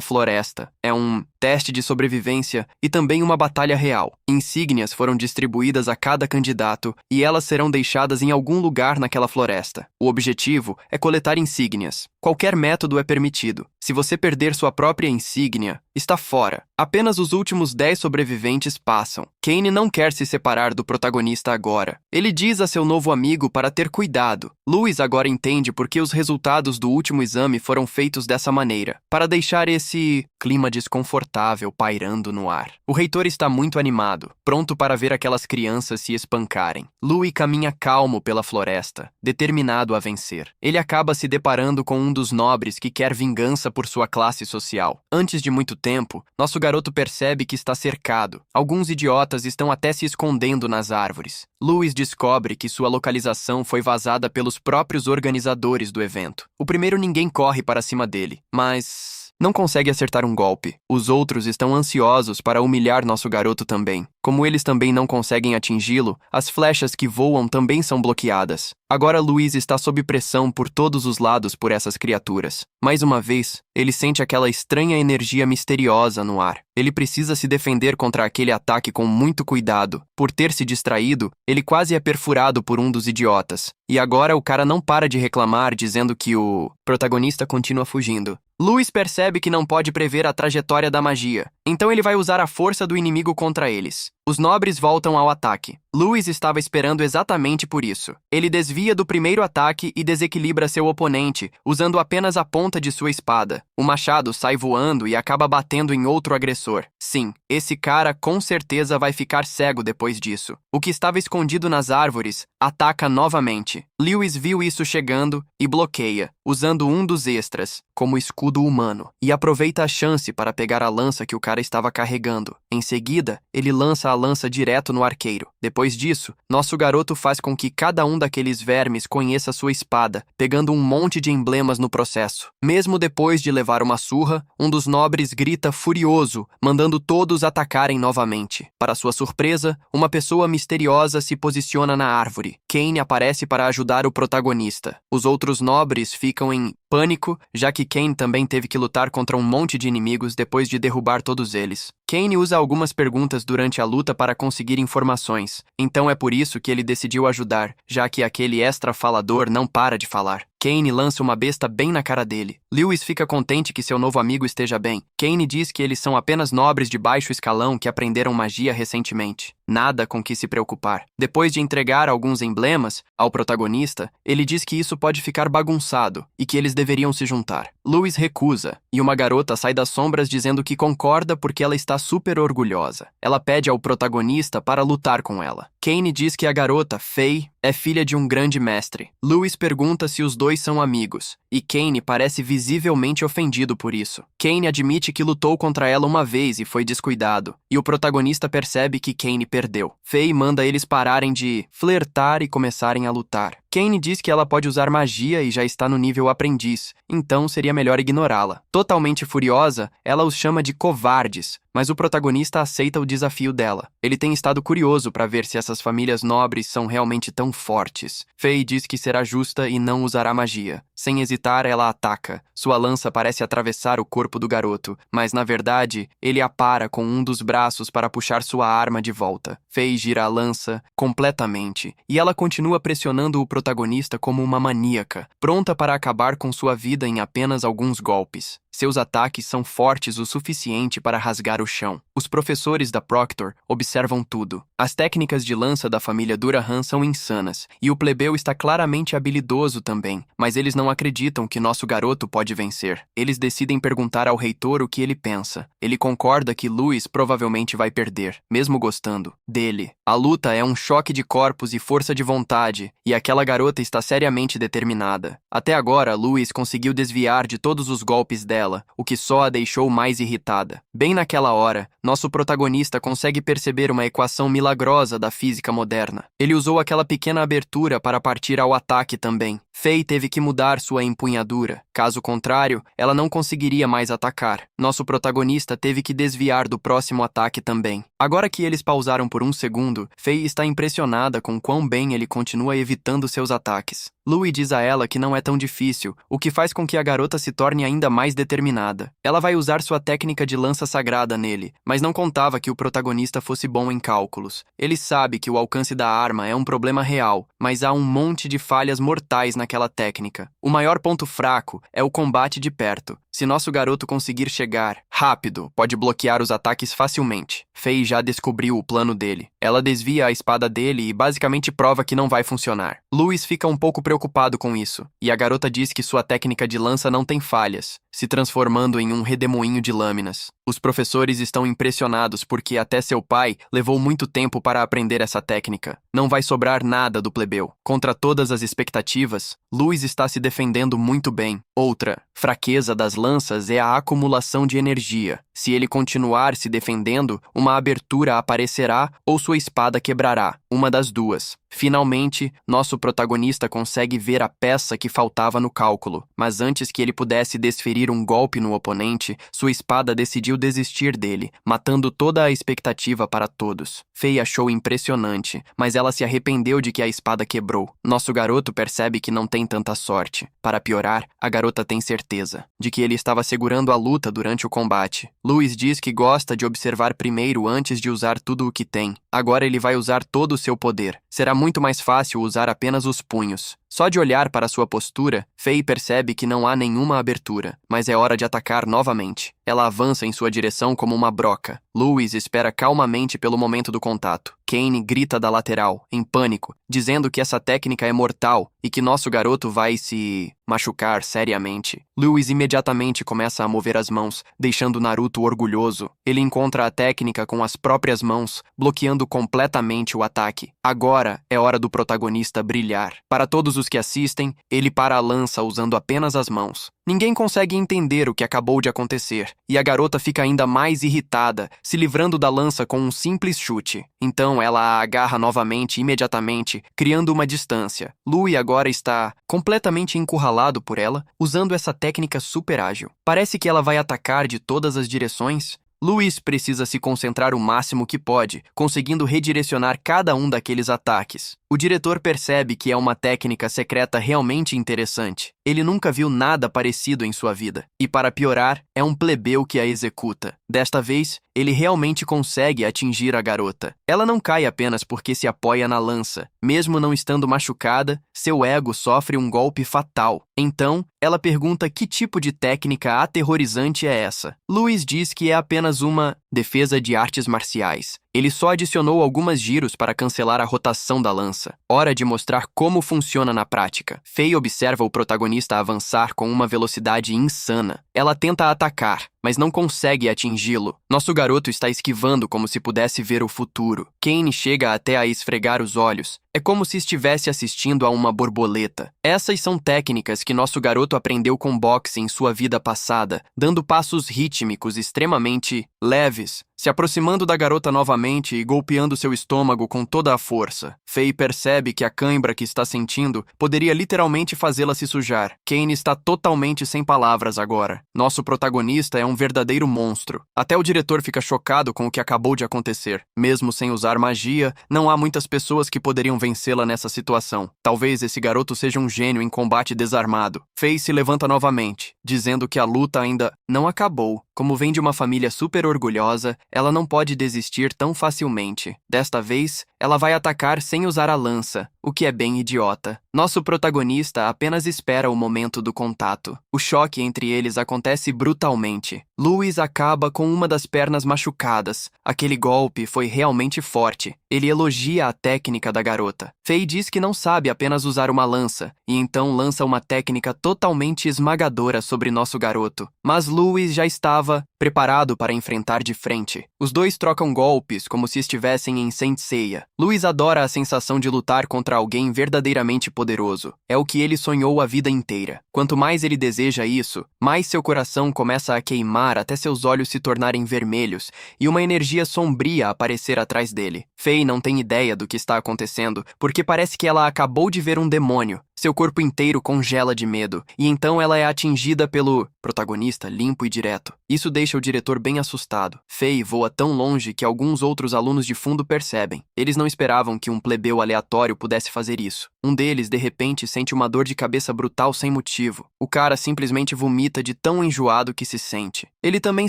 floresta. É um teste de sobrevivência e também uma batalha real. Insígnias foram distribuídas a cada candidato e elas serão deixadas em algum lugar naquela floresta. O objetivo é coletar insígnias. Qualquer método é permitido. Se você perder sua própria insígnia, está fora. Apenas os últimos 10 sobreviventes passam. Kane não quer se separar do protagonista agora. Ele diz a seu novo amigo para ter cuidado. Louis agora entende por que os resultados do último exame foram feitos dessa maneira, para deixar esse clima desconfortável pairando no ar. O reitor está muito animado, pronto para ver aquelas crianças se espancarem. Louis caminha calmo pela floresta, determinado a vencer. Ele acaba se deparando com um dos nobres que quer vingança por sua classe social. Antes de muito tempo, nosso garoto percebe que está cercado. Alguns idiotas estão até se escondendo nas árvores. Louis descobre que sua localização foi vazada pelos próprios organizadores do evento. O primeiro ninguém corre para cima dele, mas não consegue acertar um golpe. Os outros estão ansiosos para humilhar nosso garoto também. Como eles também não conseguem atingi-lo, as flechas que voam também são bloqueadas. Agora Louis está sob pressão por todos os lados por essas criaturas. Mais uma vez, ele sente aquela estranha energia misteriosa no ar. Ele precisa se defender contra aquele ataque com muito cuidado. Por ter se distraído, ele quase é perfurado por um dos idiotas. E agora o cara não para de reclamar, dizendo que o protagonista continua fugindo. Louis percebe que não pode prever a trajetória da magia, então ele vai usar a força do inimigo contra eles. Os nobres voltam ao ataque. Louis estava esperando exatamente por isso. Ele desvia do primeiro ataque e desequilibra seu oponente, usando apenas a ponta de sua espada. O machado sai voando e acaba batendo em outro agressor. Sim, esse cara com certeza vai ficar cego depois disso. O que estava escondido nas árvores ataca novamente. Louis viu isso chegando e bloqueia, usando um dos extras como escudo humano, e aproveita a chance para pegar a lança que o cara cara estava carregando. Em seguida, ele lança a lança direto no arqueiro. Depois disso, nosso garoto faz com que cada um daqueles vermes conheça sua espada, pegando um monte de emblemas no processo. Mesmo depois de levar uma surra, um dos nobres grita furioso, mandando todos atacarem novamente. Para sua surpresa, uma pessoa misteriosa se posiciona na árvore. Kane aparece para ajudar o protagonista. Os outros nobres ficam em pânico, já que Kane também teve que lutar contra um monte de inimigos depois de derrubar todos eles. Kane usa algumas perguntas durante a luta para conseguir informações, então é por isso que ele decidiu ajudar, já que aquele extra-falador não para de falar. Kane lança uma besta bem na cara dele. Lewis fica contente que seu novo amigo esteja bem. Kane diz que eles são apenas nobres de baixo escalão que aprenderam magia recentemente. Nada com que se preocupar. Depois de entregar alguns emblemas ao protagonista, ele diz que isso pode ficar bagunçado e que eles deveriam se juntar. Lewis recusa, e uma garota sai das sombras dizendo que concorda porque ela está super orgulhosa. Ela pede ao protagonista para lutar com ela. Kane diz que a garota, Faye, é filha de um grande mestre. Lewis pergunta se os dois são amigos, e Kane parece visivelmente ofendido por isso. Kane admite que lutou contra ela uma vez e foi descuidado, e o protagonista percebe que Kane perdeu. Faye manda eles pararem de flertar e começarem a lutar. Kane diz que ela pode usar magia e já está no nível aprendiz, então seria melhor ignorá-la. Totalmente furiosa, ela os chama de covardes, mas o protagonista aceita o desafio dela. Ele tem estado curioso para ver se essas famílias nobres são realmente tão fortes. Faye diz que será justa e não usará magia. Sem hesitar, ela ataca. Sua lança parece atravessar o corpo do garoto, mas na verdade, ele a para com um dos braços para puxar sua arma de volta. Faye gira a lança completamente, e ela continua pressionando o protagonista como uma maníaca, pronta para acabar com sua vida em apenas alguns golpes. Seus ataques são fortes o suficiente para rasgar o chão. Os professores da Proctor observam tudo. As técnicas de lança da família Durahan são insanas, e o plebeu está claramente habilidoso também, mas eles não acreditam que nosso garoto pode vencer. Eles decidem perguntar ao reitor o que ele pensa. Ele concorda que Lewis provavelmente vai perder, mesmo gostando dele. A luta é um choque de corpos e força de vontade, e aquela garota está seriamente determinada. Até agora, Lewis conseguiu desviar de todos os golpes dela, o que só a deixou mais irritada. Bem naquela hora, nosso protagonista consegue perceber uma equação milagrosa da física moderna. Ele usou aquela pequena abertura para partir ao ataque também. Faye teve que mudar sua empunhadura. Caso contrário, ela não conseguiria mais atacar. Nosso protagonista teve que desviar do próximo ataque também. Agora que eles pausaram por um segundo, Faye está impressionada com quão bem ele continua evitando seus ataques. Louis diz a ela que não é tão difícil, o que faz com que a garota se torne ainda mais determinada. Ela vai usar sua técnica de lança sagrada nele, mas não contava que o protagonista fosse bom em cálculos. Ele sabe que o alcance da arma é um problema real, mas há um monte de falhas mortais naquela técnica. O maior ponto fraco é o combate de perto. Se nosso garoto conseguir chegar rápido, pode bloquear os ataques facilmente. Faye já descobriu o plano dele. Ela desvia a espada dele e basicamente prova que não vai funcionar. Louis fica um pouco preocupado com isso, e a garota diz que sua técnica de lança não tem falhas, se transformando em um redemoinho de lâminas. Os professores estão impressionados porque até seu pai levou muito tempo para aprender essa técnica. Não vai sobrar nada do plebeu. Contra todas as expectativas, Louis está se defendendo muito bem. Outra fraqueza das lanças é a acumulação de energia. Se ele continuar se defendendo, uma abertura aparecerá ou sua espada quebrará, uma das duas. Finalmente, nosso protagonista consegue ver a peça que faltava no cálculo, mas antes que ele pudesse desferir um golpe no oponente, sua espada decidiu desistir dele, matando toda a expectativa para todos. Faye achou impressionante, mas ela se arrependeu de que a espada quebrou. Nosso garoto percebe que não tem tanta sorte. Para piorar, a garota tem certeza de que ele estava segurando a luta durante o combate. Louis diz que gosta de observar primeiro antes de usar tudo o que tem. Agora ele vai usar todo o seu poder. Será muito mais fácil usar apenas os punhos. Só de olhar para sua postura, Faye percebe que não há nenhuma abertura, mas é hora de atacar novamente. Ela avança em sua direção como uma broca. Louis espera calmamente pelo momento do contato. Kane grita da lateral, em pânico, dizendo que essa técnica é mortal e que nosso garoto vai se machucar seriamente. Louis imediatamente começa a mover as mãos, deixando Naruto orgulhoso. Ele encontra a técnica com as próprias mãos, bloqueando completamente o ataque. Agora é hora do protagonista brilhar. Para todos os os que assistem, ele para a lança usando apenas as mãos. Ninguém consegue entender o que acabou de acontecer, e a garota fica ainda mais irritada, se livrando da lança com um simples chute. Então ela a agarra novamente imediatamente, criando uma distância. Louis agora está completamente encurralado por ela, usando essa técnica super ágil. Parece que ela vai atacar de todas as direções. Louis precisa se concentrar o máximo que pode, conseguindo redirecionar cada um daqueles ataques. O diretor percebe que é uma técnica secreta realmente interessante. Ele nunca viu nada parecido em sua vida. E para piorar, é um plebeu que a executa. Desta vez, ele realmente consegue atingir a garota. Ela não cai apenas porque se apoia na lança. Mesmo não estando machucada, seu ego sofre um golpe fatal. Então, ela pergunta que tipo de técnica aterrorizante é essa. Louis diz que é apenas uma defesa de artes marciais. Ele só adicionou algumas giros para cancelar a rotação da lança. Hora de mostrar como funciona na prática. Faye observa o protagonista avançar com uma velocidade insana. Ela tenta atacar, mas não consegue atingi-lo. Nosso garoto está esquivando como se pudesse ver o futuro. Kane chega até a esfregar os olhos. É como se estivesse assistindo a uma borboleta. Essas são técnicas que nosso garoto aprendeu com boxe em sua vida passada, dando passos rítmicos extremamente leves, se aproximando da garota novamente e golpeando seu estômago com toda a força. Faye percebe que a cãibra que está sentindo poderia literalmente fazê-la se sujar. Kane está totalmente sem palavras agora. Nosso protagonista é um verdadeiro monstro. Até o diretor fica chocado com o que acabou de acontecer. Mesmo sem usar magia, não há muitas pessoas que poderiam vencê-la nessa situação. Talvez esse garoto seja um gênio em combate desarmado. Faye se levanta novamente, dizendo que a luta ainda não acabou. Como vem de uma família super orgulhosa, ela não pode desistir tão facilmente. Desta vez, ela vai atacar sem usar a lança, o que é bem idiota. Nosso protagonista apenas espera o momento do contato. O choque entre eles acontece brutalmente. Louis acaba com uma das pernas machucadas. Aquele golpe foi realmente forte. Ele elogia a técnica da garota. Faye diz que não sabe apenas usar uma lança, e então lança uma técnica totalmente esmagadora sobre nosso garoto. Mas Louis já estava preparado para enfrentar de frente. Os dois trocam golpes como se estivessem em Saint Seiya. Louis adora a sensação de lutar contra alguém verdadeiramente poderoso. É o que ele sonhou a vida inteira. Quanto mais ele deseja isso, mais seu coração começa a queimar até seus olhos se tornarem vermelhos e uma energia sombria aparecer atrás dele. Faye não tem ideia do que está acontecendo, porque parece que ela acabou de ver um demônio. Seu corpo inteiro congela de medo, e então ela é atingida pelo protagonista limpo e direto. Isso deixa o diretor bem assustado. Faye voa tão longe que alguns outros alunos de fundo percebem. Eles não esperavam que um plebeu aleatório pudesse fazer isso. Um deles, de repente, sente uma dor de cabeça brutal sem motivo. O cara simplesmente vomita de tão enjoado que se sente. Ele também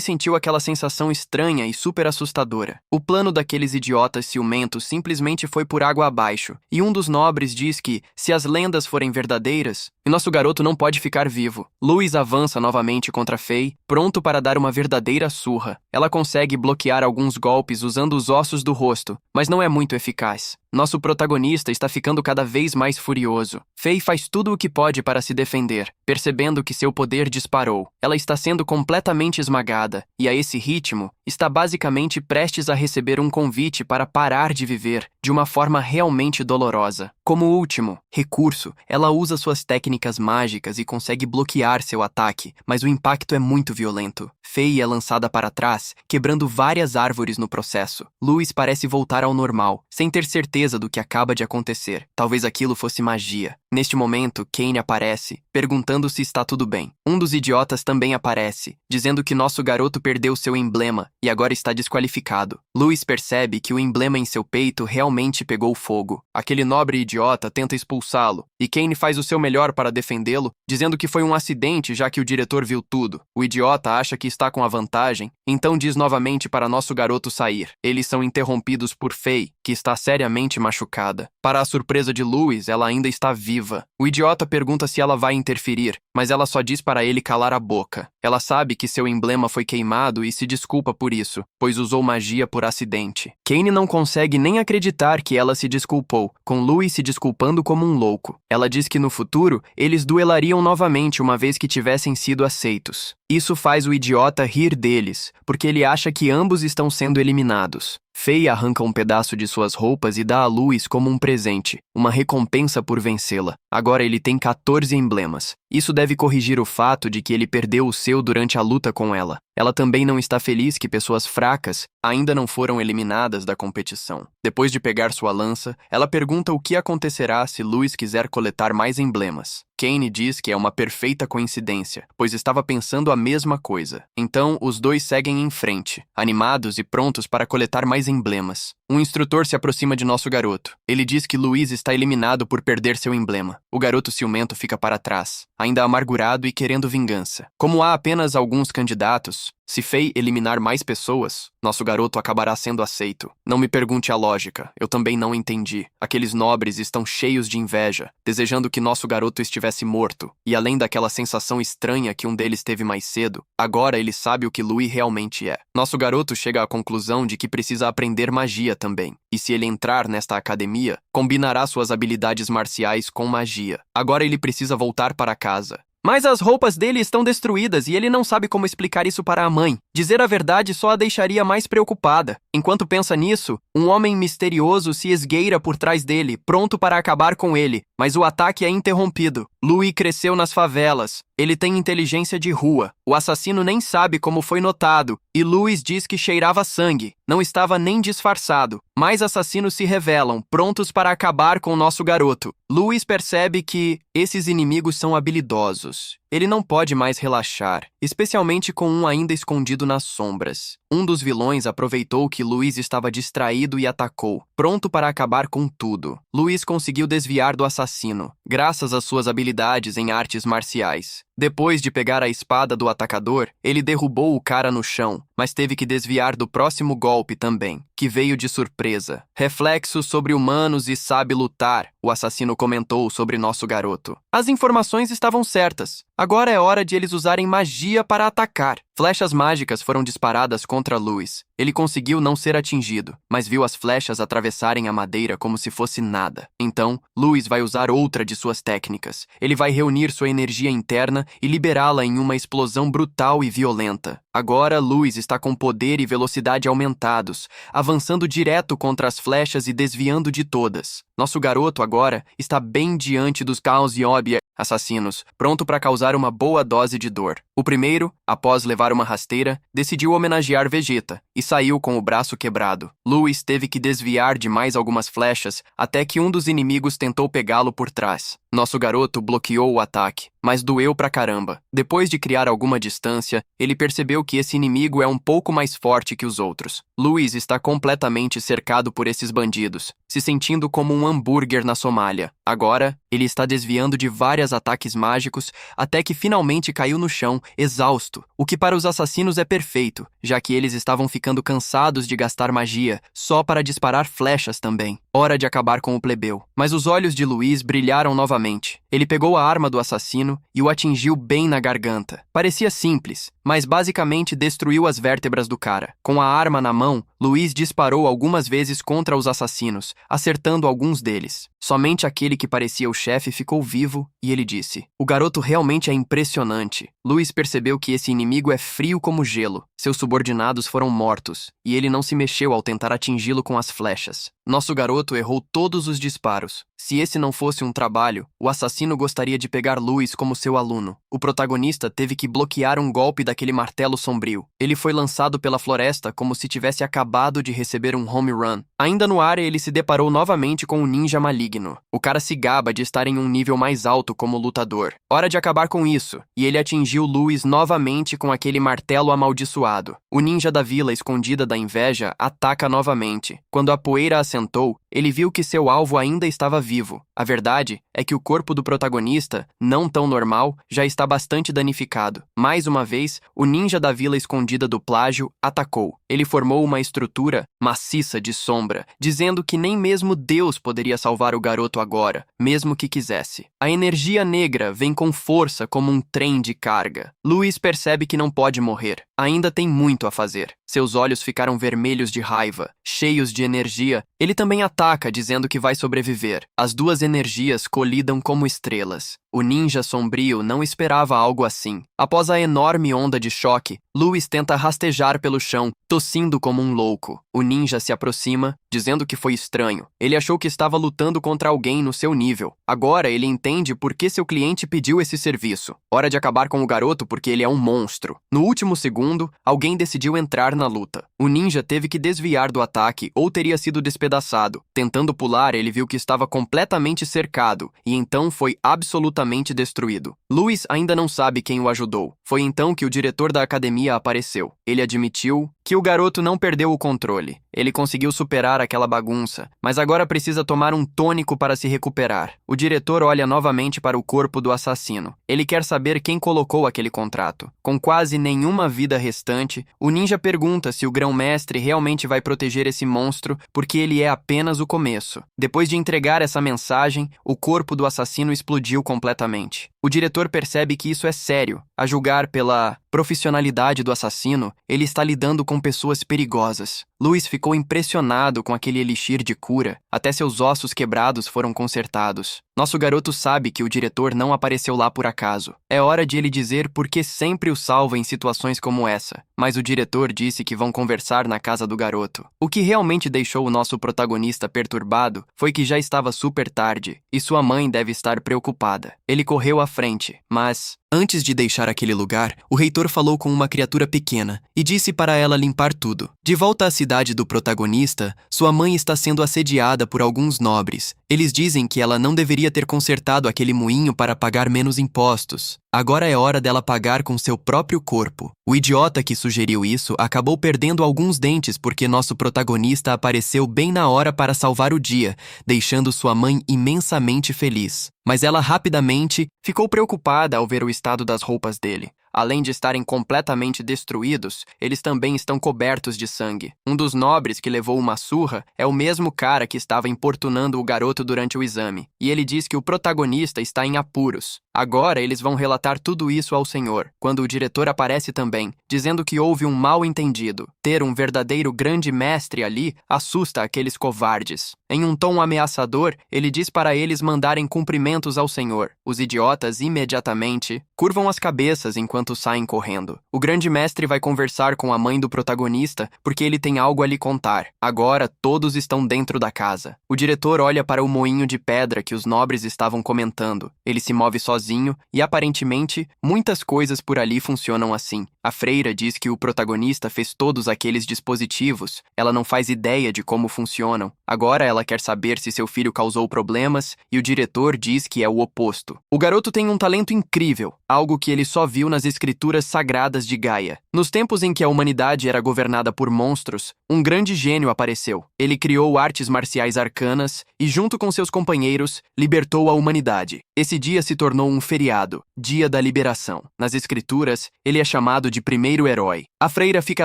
sentiu aquela sensação estranha e super assustadora. O plano daqueles idiotas ciumentos simplesmente foi por água abaixo, e um dos nobres diz que, se as lendas forem verdadeiras, nosso garoto não pode ficar vivo. Louis avança novamente contra Faye, pronto para dar uma verdadeira surra. Ela consegue bloquear alguns golpes usando os ossos do rosto, mas não é muito eficaz. Nosso protagonista está ficando cada vez mais furioso. Faye faz tudo o que pode para se defender, percebendo que seu poder disparou. Ela está sendo completamente esmagada, e a esse ritmo, está basicamente prestes a receber um convite para parar de viver de uma forma realmente dolorosa. Como último recurso, ela usa suas técnicas mágicas e consegue bloquear seu ataque, mas o impacto é muito violento. Faye é lançada para trás, quebrando várias árvores no processo. Louis parece voltar ao normal, sem ter certeza do que acaba de acontecer. Talvez aquilo fosse magia. Neste momento, Kane aparece, perguntando se está tudo bem. Um dos idiotas também aparece, dizendo que nosso garoto perdeu seu emblema e agora está desqualificado. Louis percebe que o emblema em seu peito realmente pegou fogo. Aquele nobre idiota tenta expulsá-lo, e Kane faz o seu melhor para defendê-lo, dizendo que foi um acidente já que o diretor viu tudo. O idiota acha que está com a vantagem, então diz novamente para nosso garoto sair. Eles são interrompidos por Faye, que está seriamente machucada. Para a surpresa de Louis, ela ainda está viva. O idiota pergunta se ela vai interferir, mas ela só diz para ele calar a boca. Ela sabe que seu emblema foi queimado e se desculpa por isso, pois usou magia por acidente. Kane não consegue nem acreditar que ela se desculpou, com Louis se desculpando como um louco. Ela diz que no futuro, eles duelariam novamente uma vez que tivessem sido aceitos. Isso faz o idiota rir deles, porque ele acha que ambos estão sendo eliminados. Faye arranca um pedaço de suas roupas e dá a Louis como um presente, uma recompensa por vencê-la. Agora ele tem 14 emblemas. Isso deve corrigir o fato de que ele perdeu o seu durante a luta com ela. Ela também não está feliz que pessoas fracas ainda não foram eliminadas da competição. Depois de pegar sua lança, ela pergunta o que acontecerá se Louis quiser coletar mais emblemas. Kane diz que é uma perfeita coincidência, pois estava pensando a mesma coisa. Então, os dois seguem em frente, animados e prontos para coletar mais emblemas. Um instrutor se aproxima de nosso garoto. Ele diz que Louis está eliminado por perder seu emblema. O garoto ciumento fica para trás, ainda amargurado e querendo vingança. Como há apenas alguns candidatos, se Faye eliminar mais pessoas, nosso garoto acabará sendo aceito. Não me pergunte a lógica, eu também não entendi. Aqueles nobres estão cheios de inveja, desejando que nosso garoto estivesse morto. E além daquela sensação estranha que um deles teve mais cedo, agora ele sabe o que Louis realmente é. Nosso garoto chega à conclusão de que precisa aprender magia também. E se ele entrar nesta academia, combinará suas habilidades marciais com magia. Agora ele precisa voltar para casa. Mas as roupas dele estão destruídas e ele não sabe como explicar isso para a mãe. Dizer a verdade só a deixaria mais preocupada. Enquanto pensa nisso, um homem misterioso se esgueira por trás dele, pronto para acabar com ele. Mas o ataque é interrompido. Louis cresceu nas favelas. Ele tem inteligência de rua. O assassino nem sabe como foi notado. E Louis diz que cheirava sangue. Não estava nem disfarçado. Mais assassinos se revelam, prontos para acabar com o nosso garoto. Louis percebe que esses inimigos são habilidosos. Ele não pode mais relaxar, especialmente com um ainda escondido nas sombras. Um dos vilões aproveitou que Louis estava distraído e atacou, pronto para acabar com tudo. Louis conseguiu desviar do assassino, graças às suas habilidades em artes marciais. Depois de pegar a espada do atacador, ele derrubou o cara no chão, mas teve que desviar do próximo golpe também, que veio de surpresa. Reflexos sobre-humanos e sabe lutar, o assassino comentou sobre nosso garoto. As informações estavam certas. Agora é hora de eles usarem magia para atacar. Flechas mágicas foram disparadas contra Louis. Ele conseguiu não ser atingido, mas viu as flechas atravessarem a madeira como se fosse nada. Então, Louis vai usar outra de suas técnicas. Ele vai reunir sua energia interna e liberá-la em uma explosão brutal e violenta. Agora, Louis está com poder e velocidade aumentados, avançando direto contra as flechas e desviando de todas. Nosso garoto agora está bem diante dos Caos e Obi assassinos, pronto para causar uma boa dose de dor. O primeiro, após levar uma rasteira, decidiu homenagear Vegeta e saiu com o braço quebrado. Louis teve que desviar de mais algumas flechas até que um dos inimigos tentou pegá-lo por trás. Nosso garoto bloqueou o ataque, mas doeu pra caramba. Depois de criar alguma distância, ele percebeu que esse inimigo é um pouco mais forte que os outros. Louis está completamente cercado por esses bandidos, se sentindo como um hambúrguer na Somália. Agora, ele está desviando de vários ataques mágicos até que finalmente caiu no chão, exausto, o que para os assassinos é perfeito, já que eles estavam ficando cansados de gastar magia, só para disparar flechas também. Hora de acabar com o plebeu. Mas os olhos de Louis brilharam novamente. Ele pegou a arma do assassino e o atingiu bem na garganta. Parecia simples, mas basicamente destruiu as vértebras do cara. Com a arma na mão, Louis disparou algumas vezes contra os assassinos, acertando alguns deles. Somente aquele que parecia o chefe ficou vivo e ele disse: "O garoto realmente é impressionante." Louis percebeu que esse inimigo é frio como gelo. Seus subordinados foram mortos e ele não se mexeu ao tentar atingi-lo com as flechas. Nosso garoto errou todos os disparos. Se esse não fosse um trabalho, o assassino gostaria de pegar Louis como seu aluno. O protagonista teve que bloquear um golpe daquele martelo sombrio. Ele foi lançado pela floresta como se tivesse acabado de receber um home run. Ainda no ar, ele se deparou novamente com um ninja maligno. O cara se gaba de estar em um nível mais alto como lutador. Hora de acabar com isso. E ele atingiu Louis novamente com aquele martelo amaldiçoado. O ninja da vila escondida da inveja ataca novamente. Quando a poeira assentou, ele viu que seu alvo ainda estava vivo. A verdade é que o corpo do protagonista, não tão normal, já está bastante danificado. Mais uma vez, o ninja da vila escondida do plágio atacou. Ele formou uma estrutura maciça de sombra, dizendo que nem mesmo Deus poderia salvar o garoto agora, mesmo que quisesse. A energia negra vem com força como um trem de carga. Louis percebe que não pode morrer. Ainda tem muito a fazer. Seus olhos ficaram vermelhos de raiva, cheios de energia. Ele também ataca, dizendo que vai sobreviver. As duas energias colidam como estrelas. O ninja sombrio não esperava algo assim. Após a enorme onda de choque, Louis tenta rastejar pelo chão, tossindo como um louco. O ninja se aproxima, dizendo que foi estranho. Ele achou que estava lutando contra alguém no seu nível. Agora ele entende por que seu cliente pediu esse serviço. Hora de acabar com o garoto porque ele é um monstro. No último segundo, alguém decidiu entrar na luta. O ninja teve que desviar do ataque ou teria sido despedaçado. Tentando pular, ele viu que estava completamente cercado e então foi absolutamente destruído. Louis ainda não sabe quem o ajudou. Foi então que o diretor da academia apareceu. Ele admitiu que o garoto não perdeu o controle. Ele conseguiu superar aquela bagunça, mas agora precisa tomar um tônico para se recuperar. O diretor olha novamente para o corpo do assassino. Ele quer saber quem colocou aquele contrato. Com quase nenhuma vida restante, o ninja pergunta se o grão-mestre realmente vai proteger esse monstro porque ele é apenas o começo. Depois de entregar essa mensagem, o corpo do assassino explodiu completamente. O diretor percebe que isso é sério. A julgar pela profissionalidade do assassino, ele está lidando com pessoas perigosas. Louis ficou impressionado com aquele elixir de cura. Até seus ossos quebrados foram consertados. Nosso garoto sabe que o diretor não apareceu lá por acaso. É hora de ele dizer por que sempre o salva em situações como essa. Mas o diretor disse que vão conversar na casa do garoto. O que realmente deixou o nosso protagonista perturbado foi que já estava super tarde e sua mãe deve estar preocupada. Ele correu à frente, mas antes de deixar aquele lugar, o reitor falou com uma criatura pequena e disse para ela limpar tudo. De volta à cidade do protagonista, sua mãe está sendo assediada por alguns nobres. Eles dizem que ela não deveria ter consertado aquele moinho para pagar menos impostos. Agora é hora dela pagar com seu próprio corpo. O idiota que sugeriu isso acabou perdendo alguns dentes porque nosso protagonista apareceu bem na hora para salvar o dia, deixando sua mãe imensamente feliz. Mas ela rapidamente ficou preocupada ao ver o estado das roupas dele. Além de estarem completamente destruídos, eles também estão cobertos de sangue. Um dos nobres que levou uma surra é o mesmo cara que estava importunando o garoto durante o exame, e ele diz que o protagonista está em apuros. Agora eles vão relatar tudo isso ao senhor, quando o diretor aparece também, dizendo que houve um mal-entendido. Ter um verdadeiro grande mestre ali assusta aqueles covardes. Em um tom ameaçador, ele diz para eles mandarem cumprimentos ao senhor. Os idiotas imediatamente curvam as cabeças enquanto saem correndo. O grande mestre vai conversar com a mãe do protagonista porque ele tem algo a lhe contar. Agora todos estão dentro da casa. O diretor olha para o moinho de pedra que os nobres estavam comentando. Ele se move sozinho e aparentemente muitas coisas por ali funcionam assim. A freira diz que o protagonista fez todos aqueles dispositivos. Ela não faz ideia de como funcionam. Agora ela quer saber se seu filho causou problemas e o diretor diz que é o oposto. O garoto tem um talento incrível, algo que ele só viu nas escrituras sagradas de Gaia. Nos tempos em que a humanidade era governada por monstros, um grande gênio apareceu. Ele criou artes marciais arcanas e, junto com seus companheiros, libertou a humanidade. Esse dia se tornou um feriado, Dia da Liberação. Nas escrituras, ele é chamado de primeiro herói. A freira fica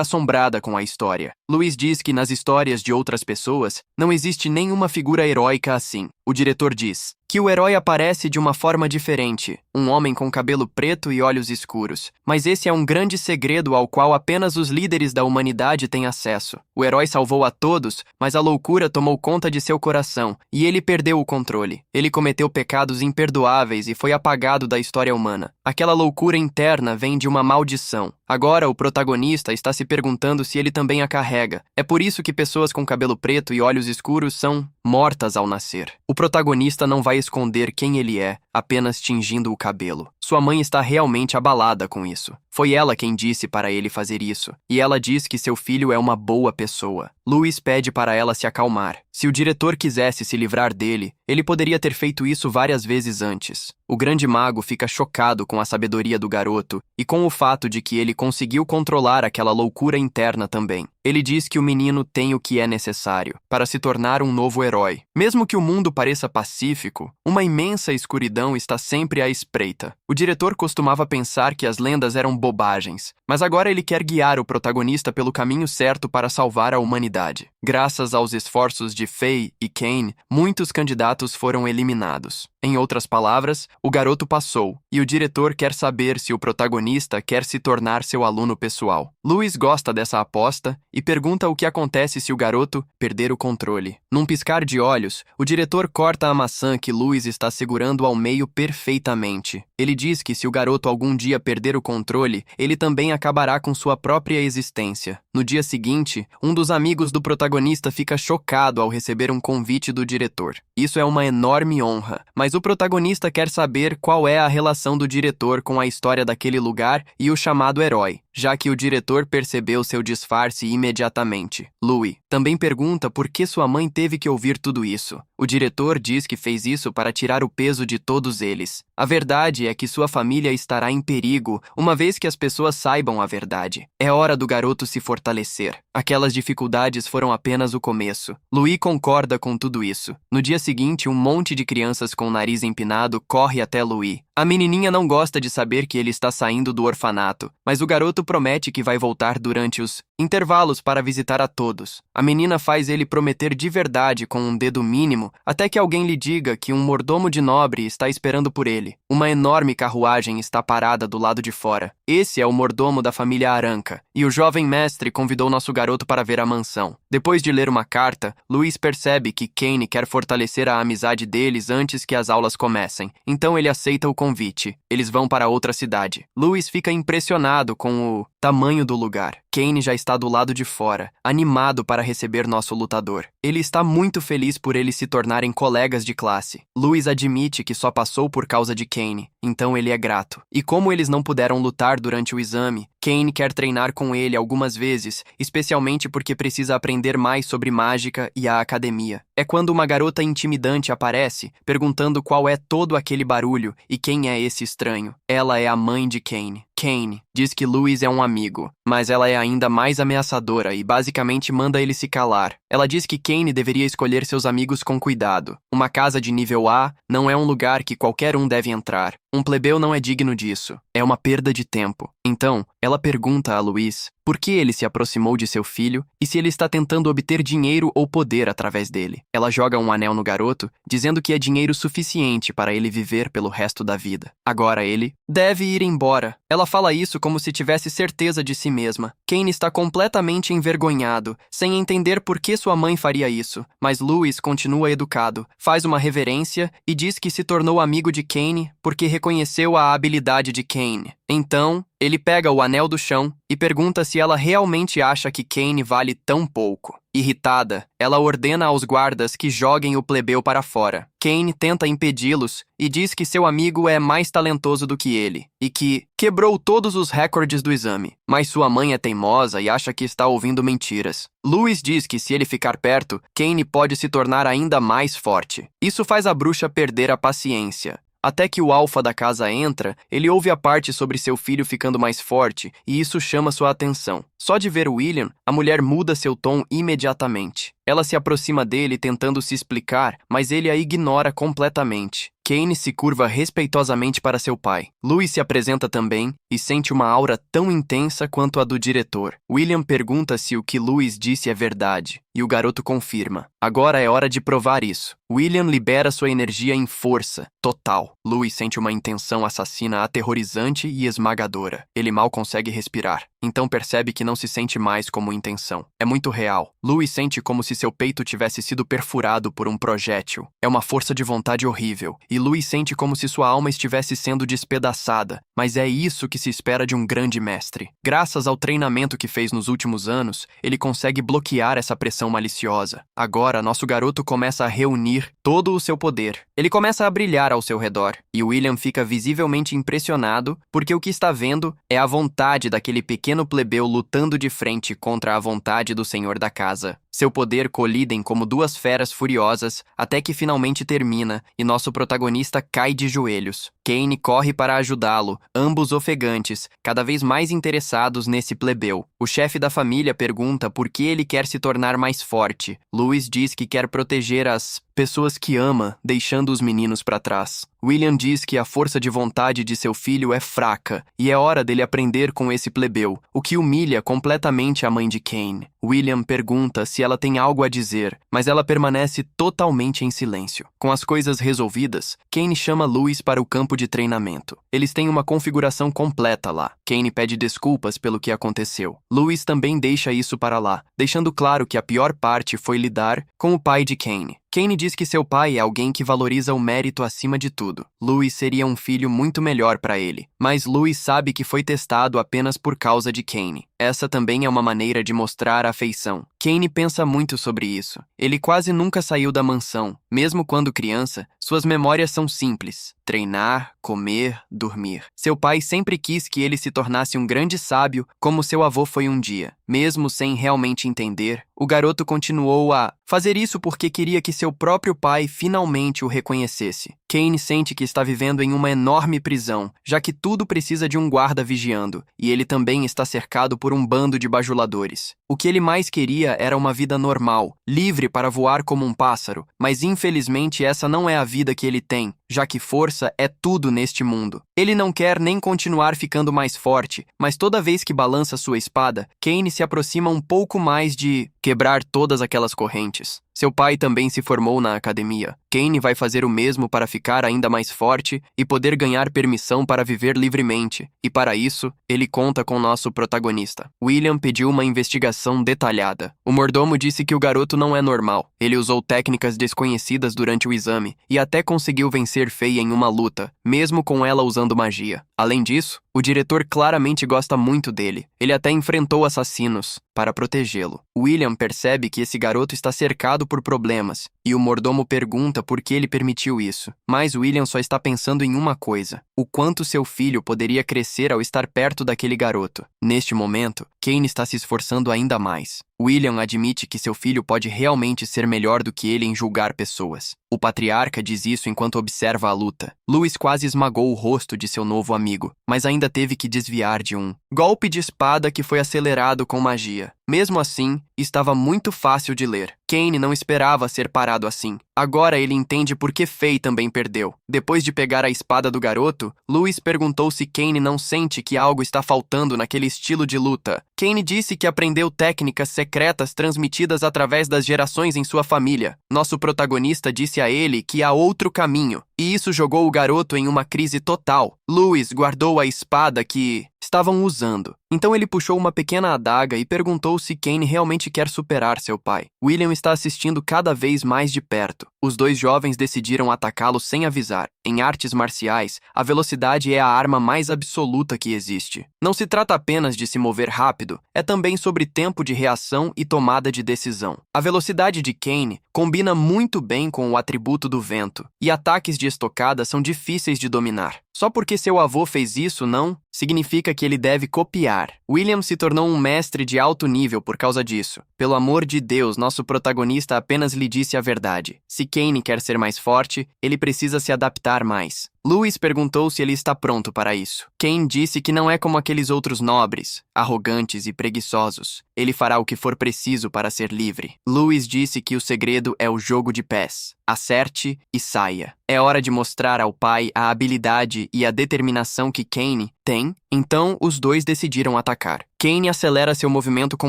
assombrada com a história. Louis diz que nas histórias de outras pessoas não existe nenhuma figura heróica assim. O diretor diz que o herói aparece de uma forma diferente, um homem com cabelo preto e olhos escuros. Mas esse é um grande segredo ao qual apenas os líderes da humanidade têm acesso. O herói salvou a todos, mas a loucura tomou conta de seu coração e ele perdeu o controle. Ele cometeu pecados imperdoáveis e foi apagado da história humana. Aquela loucura interna vem de uma maldição. Agora o protagonista está se perguntando se ele também a carrega. É por isso que pessoas com cabelo preto e olhos escuros são mortas ao nascer. O protagonista não vai esconder quem ele é, apenas tingindo o cabelo. Sua mãe está realmente abalada com isso. Foi ela quem disse para ele fazer isso, e ela diz que seu filho é uma boa pessoa. Louis pede para ela se acalmar. Se o diretor quisesse se livrar dele, ele poderia ter feito isso várias vezes antes. O grande mago fica chocado com a sabedoria do garoto e com o fato de que ele conseguiu controlar aquela loucura interna também. Ele diz que o menino tem o que é necessário para se tornar um novo herói. Mesmo que o mundo pareça pacífico, uma imensa escuridão escuridão está sempre à espreita. O diretor costumava pensar que as lendas eram bobagens, mas agora ele quer guiar o protagonista pelo caminho certo para salvar a humanidade. Graças aos esforços de Faye e Kane, muitos candidatos foram eliminados. Em outras palavras, o garoto passou, e o diretor quer saber se o protagonista quer se tornar seu aluno pessoal. Louis gosta dessa aposta e pergunta o que acontece se o garoto perder o controle. Num piscar de olhos, o diretor corta a maçã que Louis está segurando ao meio perfeitamente. Ele diz que se o garoto algum dia perder o controle, ele também acabará com sua própria existência. No dia seguinte, um dos amigos do protagonista fica chocado ao receber um convite do diretor. Isso é uma enorme honra, mas o protagonista quer saber qual é a relação do diretor com a história daquele lugar e o chamado herói, já que o diretor percebeu seu disfarce imediatamente. Louis também pergunta por que sua mãe teve que ouvir tudo isso. O diretor diz que fez isso para tirar o peso de todos eles. A verdade é que sua família estará em perigo uma vez que as pessoas saibam a verdade. É hora do garoto se fortalecer. Aquelas dificuldades foram apenas o começo. Louis concorda com tudo isso. No dia seguinte, um monte de crianças com o nariz empinado corre até Louis. A menininha não gosta de saber que ele está saindo do orfanato, mas o garoto promete que vai voltar durante os intervalos para visitar a todos. A menina faz ele prometer de verdade com um dedo mínimo, até que alguém lhe diga que um mordomo de nobre está esperando por ele. Uma enorme carruagem está parada do lado de fora. Esse é o mordomo da família Aranca, e o jovem mestre convidou nosso garoto para ver a mansão. Depois de ler uma carta, Louis percebe que Kane quer fortalecer a amizade deles antes que as aulas comecem, então ele aceita o convite. Eles vão para outra cidade. Louis fica impressionado com o tamanho do lugar. Kane já está do lado de fora, animado para receber nosso lutador. Ele está muito feliz por eles se tornarem colegas de classe. Louis admite que só passou por causa de Kane, então ele é grato. E como eles não puderam lutar durante o exame, Kane quer treinar com ele algumas vezes, especialmente porque precisa aprender mais sobre mágica e a academia. É quando uma garota intimidante aparece, perguntando qual é todo aquele barulho e quem é esse estranho. Ela é a mãe de Kane. Kane diz que Louis é um amigo, mas ela é ainda mais ameaçadora e basicamente manda ele se calar. Ela diz que Kane deveria escolher seus amigos com cuidado. Uma casa de nível A não é um lugar que qualquer um deve entrar. Um plebeu não é digno disso. É uma perda de tempo. Então, ela pergunta a Louis por que ele se aproximou de seu filho e se ele está tentando obter dinheiro ou poder através dele. Ela joga um anel no garoto, dizendo que é dinheiro suficiente para ele viver pelo resto da vida. Agora ele deve ir embora. Ela fala isso como se tivesse certeza de si mesma. Kane está completamente envergonhado, sem entender por que sua mãe faria isso, mas Louis continua educado, faz uma reverência e diz que se tornou amigo de Kane porque reconheceu a habilidade de Kane. Então, ele pega o anel do chão e pergunta se ela realmente acha que Kane vale tão pouco. Irritada, ela ordena aos guardas que joguem o plebeu para fora. Kane tenta impedi-los e diz que seu amigo é mais talentoso do que ele e que quebrou todos os recordes do exame. Mas sua mãe é teimosa e acha que está ouvindo mentiras. Louis diz que se ele ficar perto, Kane pode se tornar ainda mais forte. Isso faz a bruxa perder a paciência. Até que o alfa da casa entra, ele ouve a parte sobre seu filho ficando mais forte e isso chama sua atenção. Só de ver William, a mulher muda seu tom imediatamente. Ela se aproxima dele tentando se explicar, mas ele a ignora completamente. Kane se curva respeitosamente para seu pai. Louis se apresenta também e sente uma aura tão intensa quanto a do diretor. William pergunta se o que Louis disse é verdade, e o garoto confirma. Agora é hora de provar isso. William libera sua energia em força, total. Louis sente uma intenção assassina aterrorizante e esmagadora. Ele mal consegue respirar. Então percebe que não se sente mais como intenção. É muito real. Louis sente como se seu peito tivesse sido perfurado por um projétil. É uma força de vontade horrível. E Louis sente como se sua alma estivesse sendo despedaçada. Mas é isso que se espera de um grande mestre. Graças ao treinamento que fez nos últimos anos, ele consegue bloquear essa pressão maliciosa. Agora, nosso garoto começa a reunir todo o seu poder. Ele começa a brilhar ao seu redor. E William fica visivelmente impressionado porque o que está vendo é a vontade daquele pequeno plebeu lutando de frente contra a vontade do senhor da casa. Seu poder colidem como duas feras furiosas até que finalmente termina e nosso protagonista cai de joelhos. Kane corre para ajudá-lo, ambos ofegantes, cada vez mais interessados nesse plebeu. O chefe da família pergunta por que ele quer se tornar mais forte. Louis diz que quer proteger as pessoas que ama, deixando os meninos para trás. William diz que a força de vontade de seu filho é fraca e é hora dele aprender com esse plebeu, o que humilha completamente a mãe de Kane. William pergunta se ela tem algo a dizer, mas ela permanece totalmente em silêncio. Com as coisas resolvidas, Kane chama Louis para o campo de treinamento. Eles têm uma configuração completa lá. Kane pede desculpas pelo que aconteceu. Louis também deixa isso para lá, deixando claro que a pior parte foi lidar com o pai de Kane. Kane diz que seu pai é alguém que valoriza o mérito acima de tudo. Louis seria um filho muito melhor para ele, mas Louis sabe que foi testado apenas por causa de Kane. Essa também é uma maneira de mostrar afeição. Kane pensa muito sobre isso. Ele quase nunca saiu da mansão. Mesmo quando criança, suas memórias são simples: treinar, comer, dormir. Seu pai sempre quis que ele se tornasse um grande sábio, como seu avô foi um dia. Mesmo sem realmente entender, o garoto continuou a fazer isso porque queria que seu próprio pai finalmente o reconhecesse. Kane sente que está vivendo em uma enorme prisão, já que tudo precisa de um guarda vigiando, e ele também está cercado por um bando de bajuladores. O que ele mais queria era uma vida normal, livre para voar como um pássaro, mas infelizmente essa não é a vida que ele tem, já que força é tudo neste mundo. Ele não quer nem continuar ficando mais forte, mas toda vez que balança sua espada, Kane se aproxima um pouco mais de quebrar todas aquelas correntes. Seu pai também se formou na academia. Kane vai fazer o mesmo para ficar ainda mais forte e poder ganhar permissão para viver livremente. E para isso, ele conta com nosso protagonista. William pediu uma investigação detalhada. O mordomo disse que o garoto não é normal. Ele usou técnicas desconhecidas durante o exame e até conseguiu vencer Faye em uma luta, mesmo com ela usando magia. Além disso, o diretor claramente gosta muito dele. Ele até enfrentou assassinos para protegê-lo. William percebe que esse garoto está cercado por problemas, e o mordomo pergunta por que ele permitiu isso. Mas William só está pensando em uma coisa: o quanto seu filho poderia crescer ao estar perto daquele garoto. Neste momento, Kane está se esforçando ainda mais. William admite que seu filho pode realmente ser melhor do que ele em julgar pessoas. O patriarca diz isso enquanto observa a luta. Louis quase esmagou o rosto de seu novo amigo, mas ainda teve que desviar de um golpe de espada que foi acelerado com magia. Mesmo assim, estava muito fácil de ler. Kane não esperava ser parado assim. Agora ele entende por que Faye também perdeu. Depois de pegar a espada do garoto, Louis perguntou se Kane não sente que algo está faltando naquele estilo de luta. Kane disse que aprendeu técnicas secretas transmitidas através das gerações em sua família. Nosso protagonista disse a ele que há outro caminho, e isso jogou o garoto em uma crise total. Louis guardou a espada que estavam usando. Então ele puxou uma pequena adaga e perguntou se Kane realmente quer superar seu pai. William está assistindo cada vez mais de perto. Os dois jovens decidiram atacá-lo sem avisar. Em artes marciais, a velocidade é a arma mais absoluta que existe. Não se trata apenas de se mover rápido, é também sobre tempo de reação e tomada de decisão. A velocidade de Kane combina muito bem com o atributo do vento, e ataques de estocada são difíceis de dominar. Só porque seu avô fez isso não significa que ele deve copiar. William se tornou um mestre de alto nível por causa disso. Pelo amor de Deus, nosso protagonista apenas lhe disse a verdade. Se Kane quer ser mais forte, ele precisa se adaptar mais. Louis perguntou se ele está pronto para isso. Kane disse que não é como aqueles outros nobres, arrogantes e preguiçosos. Ele fará o que for preciso para ser livre. Louis disse que o segredo é o jogo de pés. Acerte e saia. É hora de mostrar ao pai a habilidade e a determinação que Kane tem. Então, os dois decidiram atacar. Kane acelera seu movimento com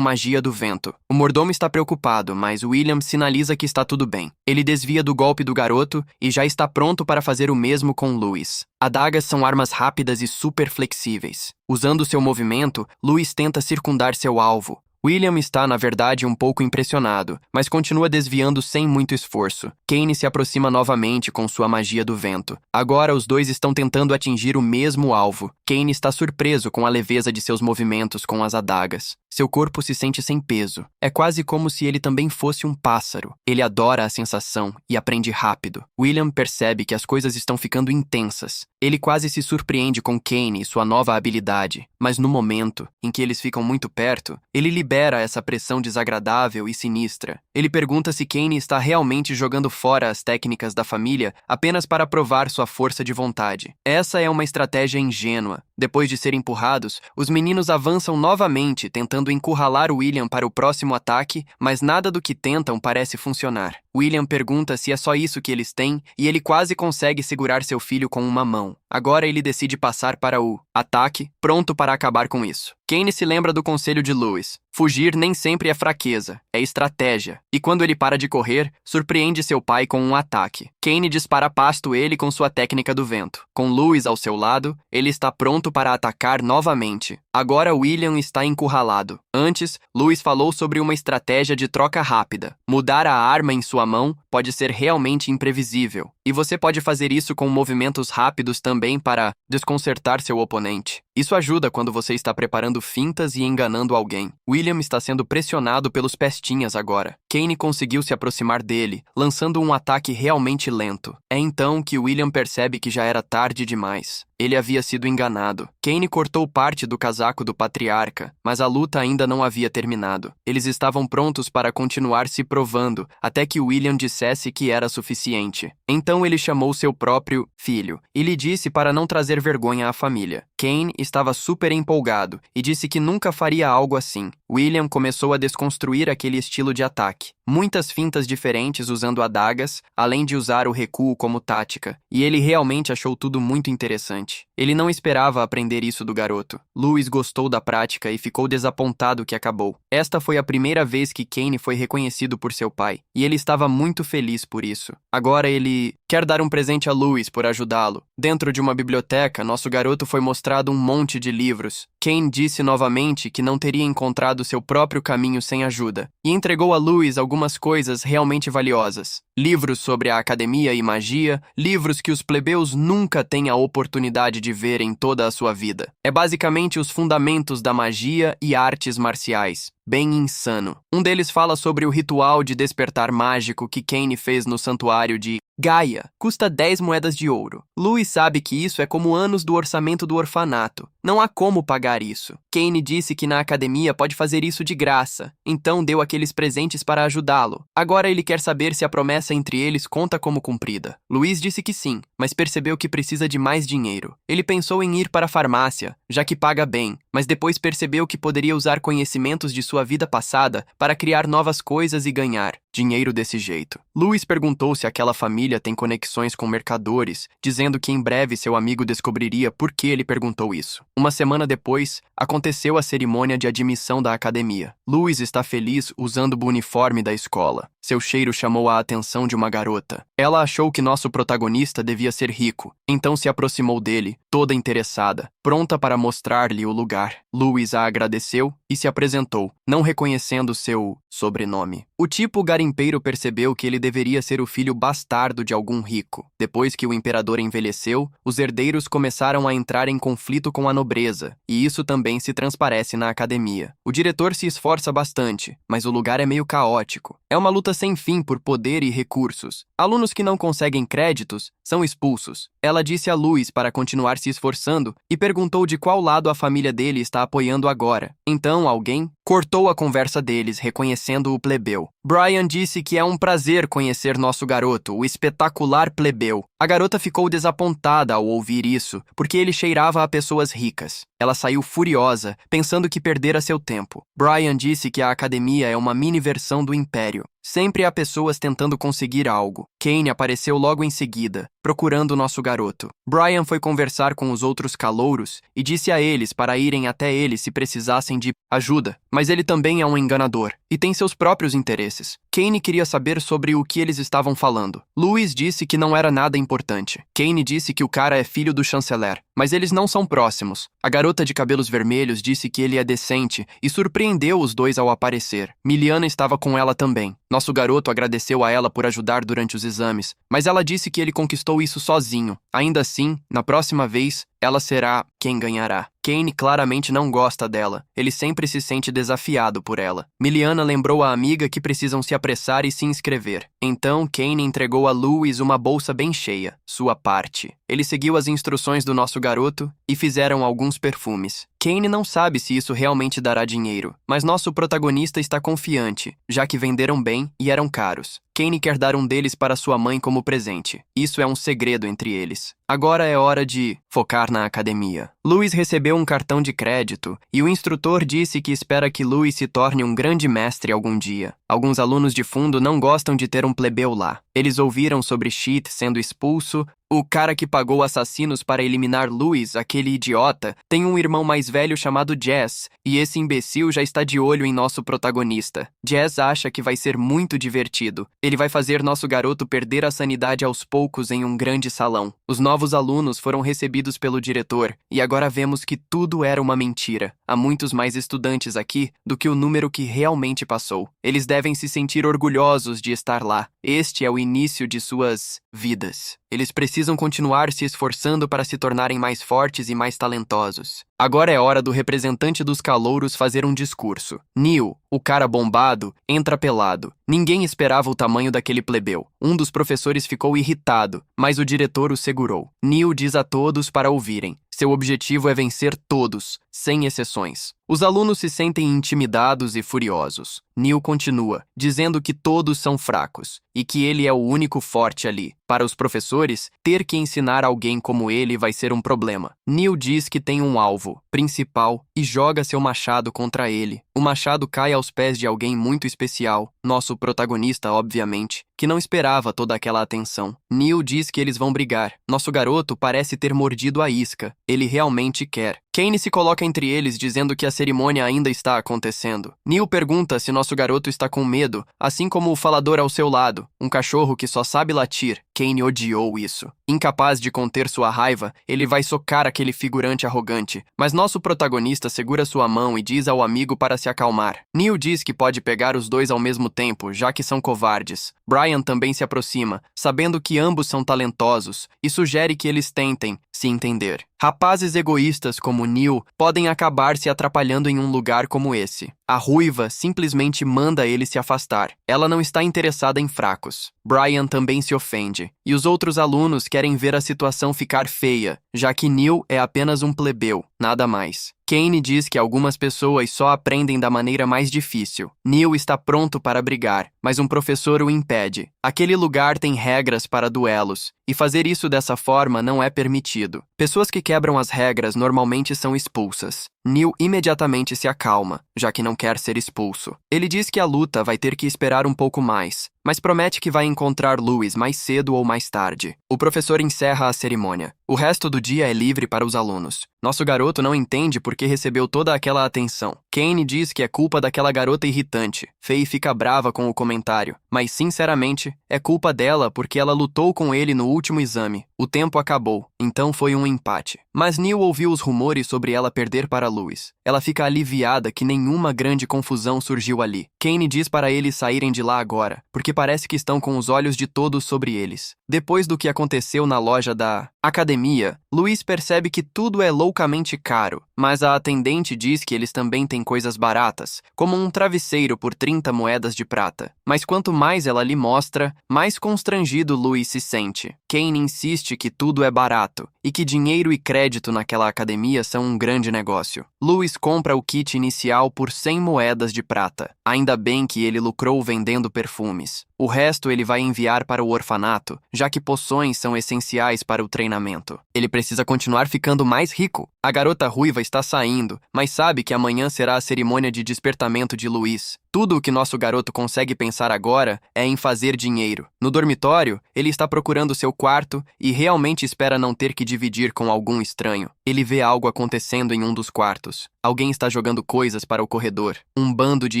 magia do vento. O mordomo está preocupado, mas William sinaliza que está tudo bem. Ele desvia do golpe do garoto e já está pronto para fazer o mesmo com Louis. Adagas são armas rápidas e super flexíveis. Usando seu movimento, Louis tenta circundar seu alvo. William está, na verdade, um pouco impressionado, mas continua desviando sem muito esforço. Kane se aproxima novamente com sua magia do vento. Agora os dois estão tentando atingir o mesmo alvo. Kane está surpreso com a leveza de seus movimentos com as adagas. Seu corpo se sente sem peso. É quase como se ele também fosse um pássaro. Ele adora a sensação e aprende rápido. William percebe que as coisas estão ficando intensas. Ele quase se surpreende com Kane e sua nova habilidade, mas no momento em que eles ficam muito perto, ele libera essa pressão desagradável e sinistra. Ele pergunta se Kane está realmente jogando fora as técnicas da família apenas para provar sua força de vontade. Essa é uma estratégia ingênua. Depois de serem empurrados, os meninos avançam novamente, tentando tentando encurralar William para o próximo ataque, mas nada do que tentam parece funcionar. William pergunta se é só isso que eles têm e ele quase consegue segurar seu filho com uma mão. Agora ele decide passar para o ataque, pronto para acabar com isso. Kane se lembra do conselho de Lewis. Fugir nem sempre é fraqueza, é estratégia. E quando ele para de correr, surpreende seu pai com um ataque. Kane dispara pasto ele com sua técnica do vento. Com Lewis ao seu lado, ele está pronto para atacar novamente. Agora William está encurralado. Antes, Lewis falou sobre uma estratégia de troca rápida. Mudar a arma em sua mão pode ser realmente imprevisível. E você pode fazer isso com movimentos rápidos também para desconcertar seu oponente. Isso ajuda quando você está preparando fintas e enganando alguém. William está sendo pressionado pelos pestinhas agora. Kane conseguiu se aproximar dele, lançando um ataque realmente lento. É então que William percebe que já era tarde demais. Ele havia sido enganado. Kane cortou parte do casaco do patriarca, mas a luta ainda não havia terminado. Eles estavam prontos para continuar se provando, até que William dissesse que era suficiente. Então ele chamou seu próprio filho e lhe disse para não trazer vergonha à família. Kane estava super empolgado e disse que nunca faria algo assim. William começou a desconstruir aquele estilo de ataque. Muitas fintas diferentes usando adagas, além de usar o recuo como tática, e ele realmente achou tudo muito interessante. Ele não esperava aprender isso do garoto. Lewis gostou da prática e ficou desapontado que acabou. Esta foi a primeira vez que Kane foi reconhecido por seu pai, e ele estava muito feliz por isso. Agora ele quer dar um presente a Lewis por ajudá-lo. Dentro de uma biblioteca, nosso garoto foi mostrado um monte de livros. Kane disse novamente que não teria encontrado seu próprio caminho sem ajuda, e entregou a Lewis algumas coisas realmente valiosas. Livros sobre a academia e magia, livros que os plebeus nunca têm a oportunidade de ver em toda a sua vida. É basicamente os fundamentos da magia e artes marciais. Bem insano. Um deles fala sobre o ritual de despertar mágico que Kane fez no santuário de Gaia. Custa 10 moedas de ouro. Lewis sabe que isso é como anos do orçamento do orfanato. Não há como pagar isso. Kane disse que na academia pode fazer isso de graça, então deu aqueles presentes para ajudá-lo. Agora ele quer saber se a promessa entre eles conta como cumprida. Lewis disse que sim, mas percebeu que precisa de mais dinheiro. Ele pensou em ir para a farmácia, já que paga bem, mas depois percebeu que poderia usar conhecimentos de sua vida passada para criar novas coisas e ganhar dinheiro desse jeito. Lewis perguntou se aquela família tem conexões com mercadores, dizendo que em breve seu amigo descobriria por que ele perguntou isso. Uma semana depois, aconteceu a cerimônia de admissão da academia. Lewis está feliz usando o uniforme da escola. Seu cheiro chamou a atenção de uma garota. Ela achou que nosso protagonista devia ser rico, então se aproximou dele, toda interessada, pronta para mostrar-lhe o lugar. Lewis a agradeceu e se apresentou, não reconhecendo seu sobrenome. O tipo garimpeiro percebeu que ele deveria ser o filho bastardo de algum rico. Depois que o imperador envelheceu, os herdeiros começaram a entrar em conflito com a nobreza, e isso também se transparece na academia. O diretor se esforça bastante, mas o lugar é meio caótico. É uma luta sem fim por poder e recursos. Alunos que não conseguem créditos são expulsos. Ela disse a Lewis para continuar se esforçando e perguntou de qual lado a família dele está apoiando agora. Então alguém cortou a conversa deles, reconhecendo o plebeu. Brian disse que é um prazer conhecer nosso garoto, o espetacular plebeu. A garota ficou desapontada ao ouvir isso, porque ele cheirava a pessoas ricas. Ela saiu furiosa, pensando que perdera seu tempo. Brian disse que a academia é uma mini-versão do Império. Sempre há pessoas tentando conseguir algo. Kane apareceu logo em seguida, procurando nosso garoto. Brian foi conversar com os outros calouros e disse a eles para irem até ele se precisassem de ajuda, mas ele também é um enganador e tem seus próprios interesses. Kane queria saber sobre o que eles estavam falando. Lewis disse que não era nada importante. Kane disse que o cara é filho do chanceler, mas eles não são próximos. A garota de cabelos vermelhos disse que ele é decente e surpreendeu os dois ao aparecer. Miliana estava com ela também. Nosso garoto agradeceu a ela por ajudar durante os exames, mas ela disse que ele conquistou isso sozinho. Ainda assim, na próxima vez, ela será quem ganhará. Kane claramente não gosta dela. Ele sempre se sente desafiado por ela. Miliana lembrou à amiga que precisam se apressar e se inscrever. Então, Kane entregou a Lewis uma bolsa bem cheia, sua parte. Ele seguiu as instruções do nosso garoto e fizeram alguns perfumes. Kane não sabe se isso realmente dará dinheiro, mas nosso protagonista está confiante, já que venderam bem e eram caros. Kane quer dar um deles para sua mãe como presente. Isso é um segredo entre eles. Agora é hora de focar na academia. Louis recebeu um cartão de crédito e o instrutor disse que espera que Louis se torne um grande mestre algum dia. Alguns alunos de fundo não gostam de ter um plebeu lá. Eles ouviram sobre Sheet sendo expulso. O cara que pagou assassinos para eliminar Louis, aquele idiota, tem um irmão mais velho chamado Jazz, e esse imbecil já está de olho em nosso protagonista. Jazz acha que vai ser muito divertido. Ele vai fazer nosso garoto perder a sanidade aos poucos em um grande salão. Os novos alunos foram recebidos pelo diretor, e agora vemos que tudo era uma mentira. Há muitos mais estudantes aqui do que o número que realmente passou. Eles devem se sentir orgulhosos de estar lá. Este é o início de suas vidas. Eles precisam continuar se esforçando para se tornarem mais fortes e mais talentosos. Agora é hora do representante dos calouros fazer um discurso. Neil, o cara bombado, entra pelado. Ninguém esperava o tamanho daquele plebeu. Um dos professores ficou irritado, mas o diretor o segurou. Neil diz a todos para ouvirem. Seu objetivo é vencer todos, sem exceções. Os alunos se sentem intimidados e furiosos. Neil continua, dizendo que todos são fracos e que ele é o único forte ali. Para os professores, ter que ensinar alguém como ele vai ser um problema. Neil diz que tem um alvo principal e joga seu machado contra ele. O machado cai aos pés de alguém muito especial, nosso protagonista, obviamente, que não esperava toda aquela atenção. Neil diz que eles vão brigar. Nosso garoto parece ter mordido a isca. Ele realmente quer. Kane se coloca entre eles, dizendo que a cerimônia ainda está acontecendo. Neil pergunta se nosso garoto está com medo, assim como o falador ao seu lado, um cachorro que só sabe latir. Kane odiou isso. Incapaz de conter sua raiva, ele vai socar aquele figurante arrogante, mas nosso protagonista segura sua mão e diz ao amigo para se acalmar. Neil diz que pode pegar os dois ao mesmo tempo, já que são covardes. Brian também se aproxima, sabendo que ambos são talentosos, e sugere que eles tentem se entender. Rapazes egoístas como Neil podem acabar se atrapalhando em um lugar como esse. A ruiva simplesmente manda ele se afastar. Ela não está interessada em fracos. Brian também se ofende. E os outros alunos querem ver a situação ficar feia, já que Neil é apenas um plebeu, nada mais. Kane diz que algumas pessoas só aprendem da maneira mais difícil. Neil está pronto para brigar, mas um professor o impede. Aquele lugar tem regras para duelos, e fazer isso dessa forma não é permitido. Pessoas que quebram as regras normalmente são expulsas. Neil imediatamente se acalma, já que não quer ser expulso. Ele diz que a luta vai ter que esperar um pouco mais, mas promete que vai encontrar Louis mais cedo ou mais tarde. O professor encerra a cerimônia. O resto do dia é livre para os alunos. Nosso garoto não entende por que recebeu toda aquela atenção. Kane diz que é culpa daquela garota irritante. Faye fica brava com o comentário, mas sinceramente, é culpa dela porque ela lutou com ele no último exame. O tempo acabou, então foi um empate. Mas Neil ouviu os rumores sobre ela perder para Louis. Ela fica aliviada que nenhuma grande confusão surgiu ali. Kane diz para eles saírem de lá agora, porque parece que estão com os olhos de todos sobre eles. Depois do que aconteceu na loja da academia, Louis percebe que tudo é loucamente caro, mas a atendente diz que eles também têm coisas baratas, como um travesseiro por 30 moedas de prata. Mas quanto mais ela lhe mostra, mais constrangido Louis se sente. Kane insiste que tudo é barato e que dinheiro e crédito naquela academia são um grande negócio. Louis compra o kit inicial por 100 moedas de prata. Ainda bem que ele lucrou vendendo perfumes. O resto ele vai enviar para o orfanato, já que poções são essenciais para o treinamento. Ele precisa continuar ficando mais rico. A garota ruiva está saindo, mas sabe que amanhã será a cerimônia de despertamento de Louis. Tudo o que nosso garoto consegue pensar agora é em fazer dinheiro. No dormitório, ele está procurando seu quarto e realmente espera não ter que dividir com algum estranho. Ele vê algo acontecendo em um dos quartos. Alguém está jogando coisas para o corredor. Um bando de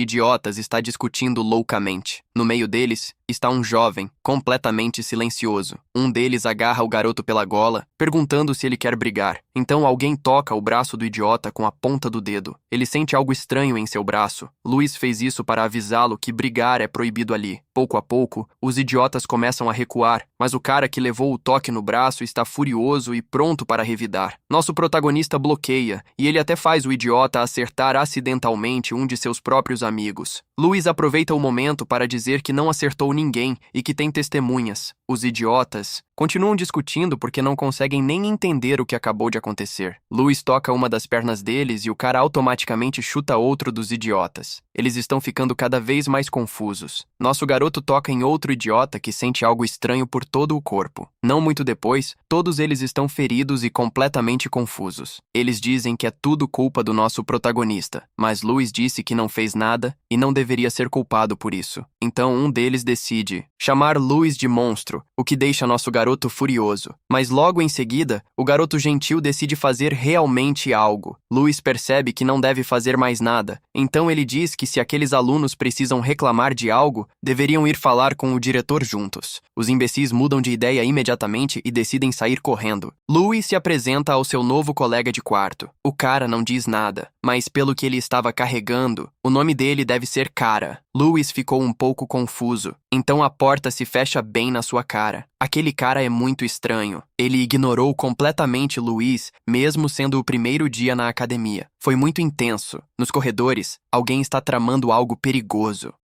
idiotas está discutindo loucamente. No meio deles está um jovem, completamente silencioso. Um deles agarra o garoto pela gola, perguntando se ele quer brigar. Então alguém toca o braço do idiota com a ponta do dedo. Ele sente algo estranho em seu braço. Louis fez isso para avisá-lo que brigar é proibido ali. Pouco a pouco, os idiotas começam a recuar, mas o cara que levou o toque no braço está furioso e pronto para revidar. Nosso protagonista bloqueia, e ele até faz o idiota acertar acidentalmente um de seus próprios amigos. Louis aproveita o momento para dizer que não acertou ninguém e que tem testemunhas. Os idiotas continuam discutindo porque não conseguem nem entender o que acabou de acontecer. Louis toca uma das pernas deles e o cara automaticamente chuta outro dos idiotas. Eles estão ficando cada vez mais confusos. Nosso garoto garoto toca em outro idiota que sente algo estranho por todo o corpo. Não muito depois, todos eles estão feridos e completamente confusos. Eles dizem que é tudo culpa do nosso protagonista, mas Louis disse que não fez nada e não deveria ser culpado por isso. Então um deles decide chamar Louis de monstro, o que deixa nosso garoto furioso. Mas logo em seguida, o garoto gentil decide fazer realmente algo. Louis percebe que não deve fazer mais nada, então ele diz que se aqueles alunos precisam reclamar de algo, deveriam ir falar com o diretor juntos. Os imbecis mudam de ideia imediatamente e decidem sair correndo. Louis se apresenta ao seu novo colega de quarto. O cara não diz nada, mas pelo que ele estava carregando, o nome dele deve ser Cara. Louis ficou um pouco confuso, então a porta se fecha bem na sua cara. Aquele cara é muito estranho. Ele ignorou completamente Louis, mesmo sendo o primeiro dia na academia. Foi muito intenso. Nos corredores, alguém está tramando algo perigoso.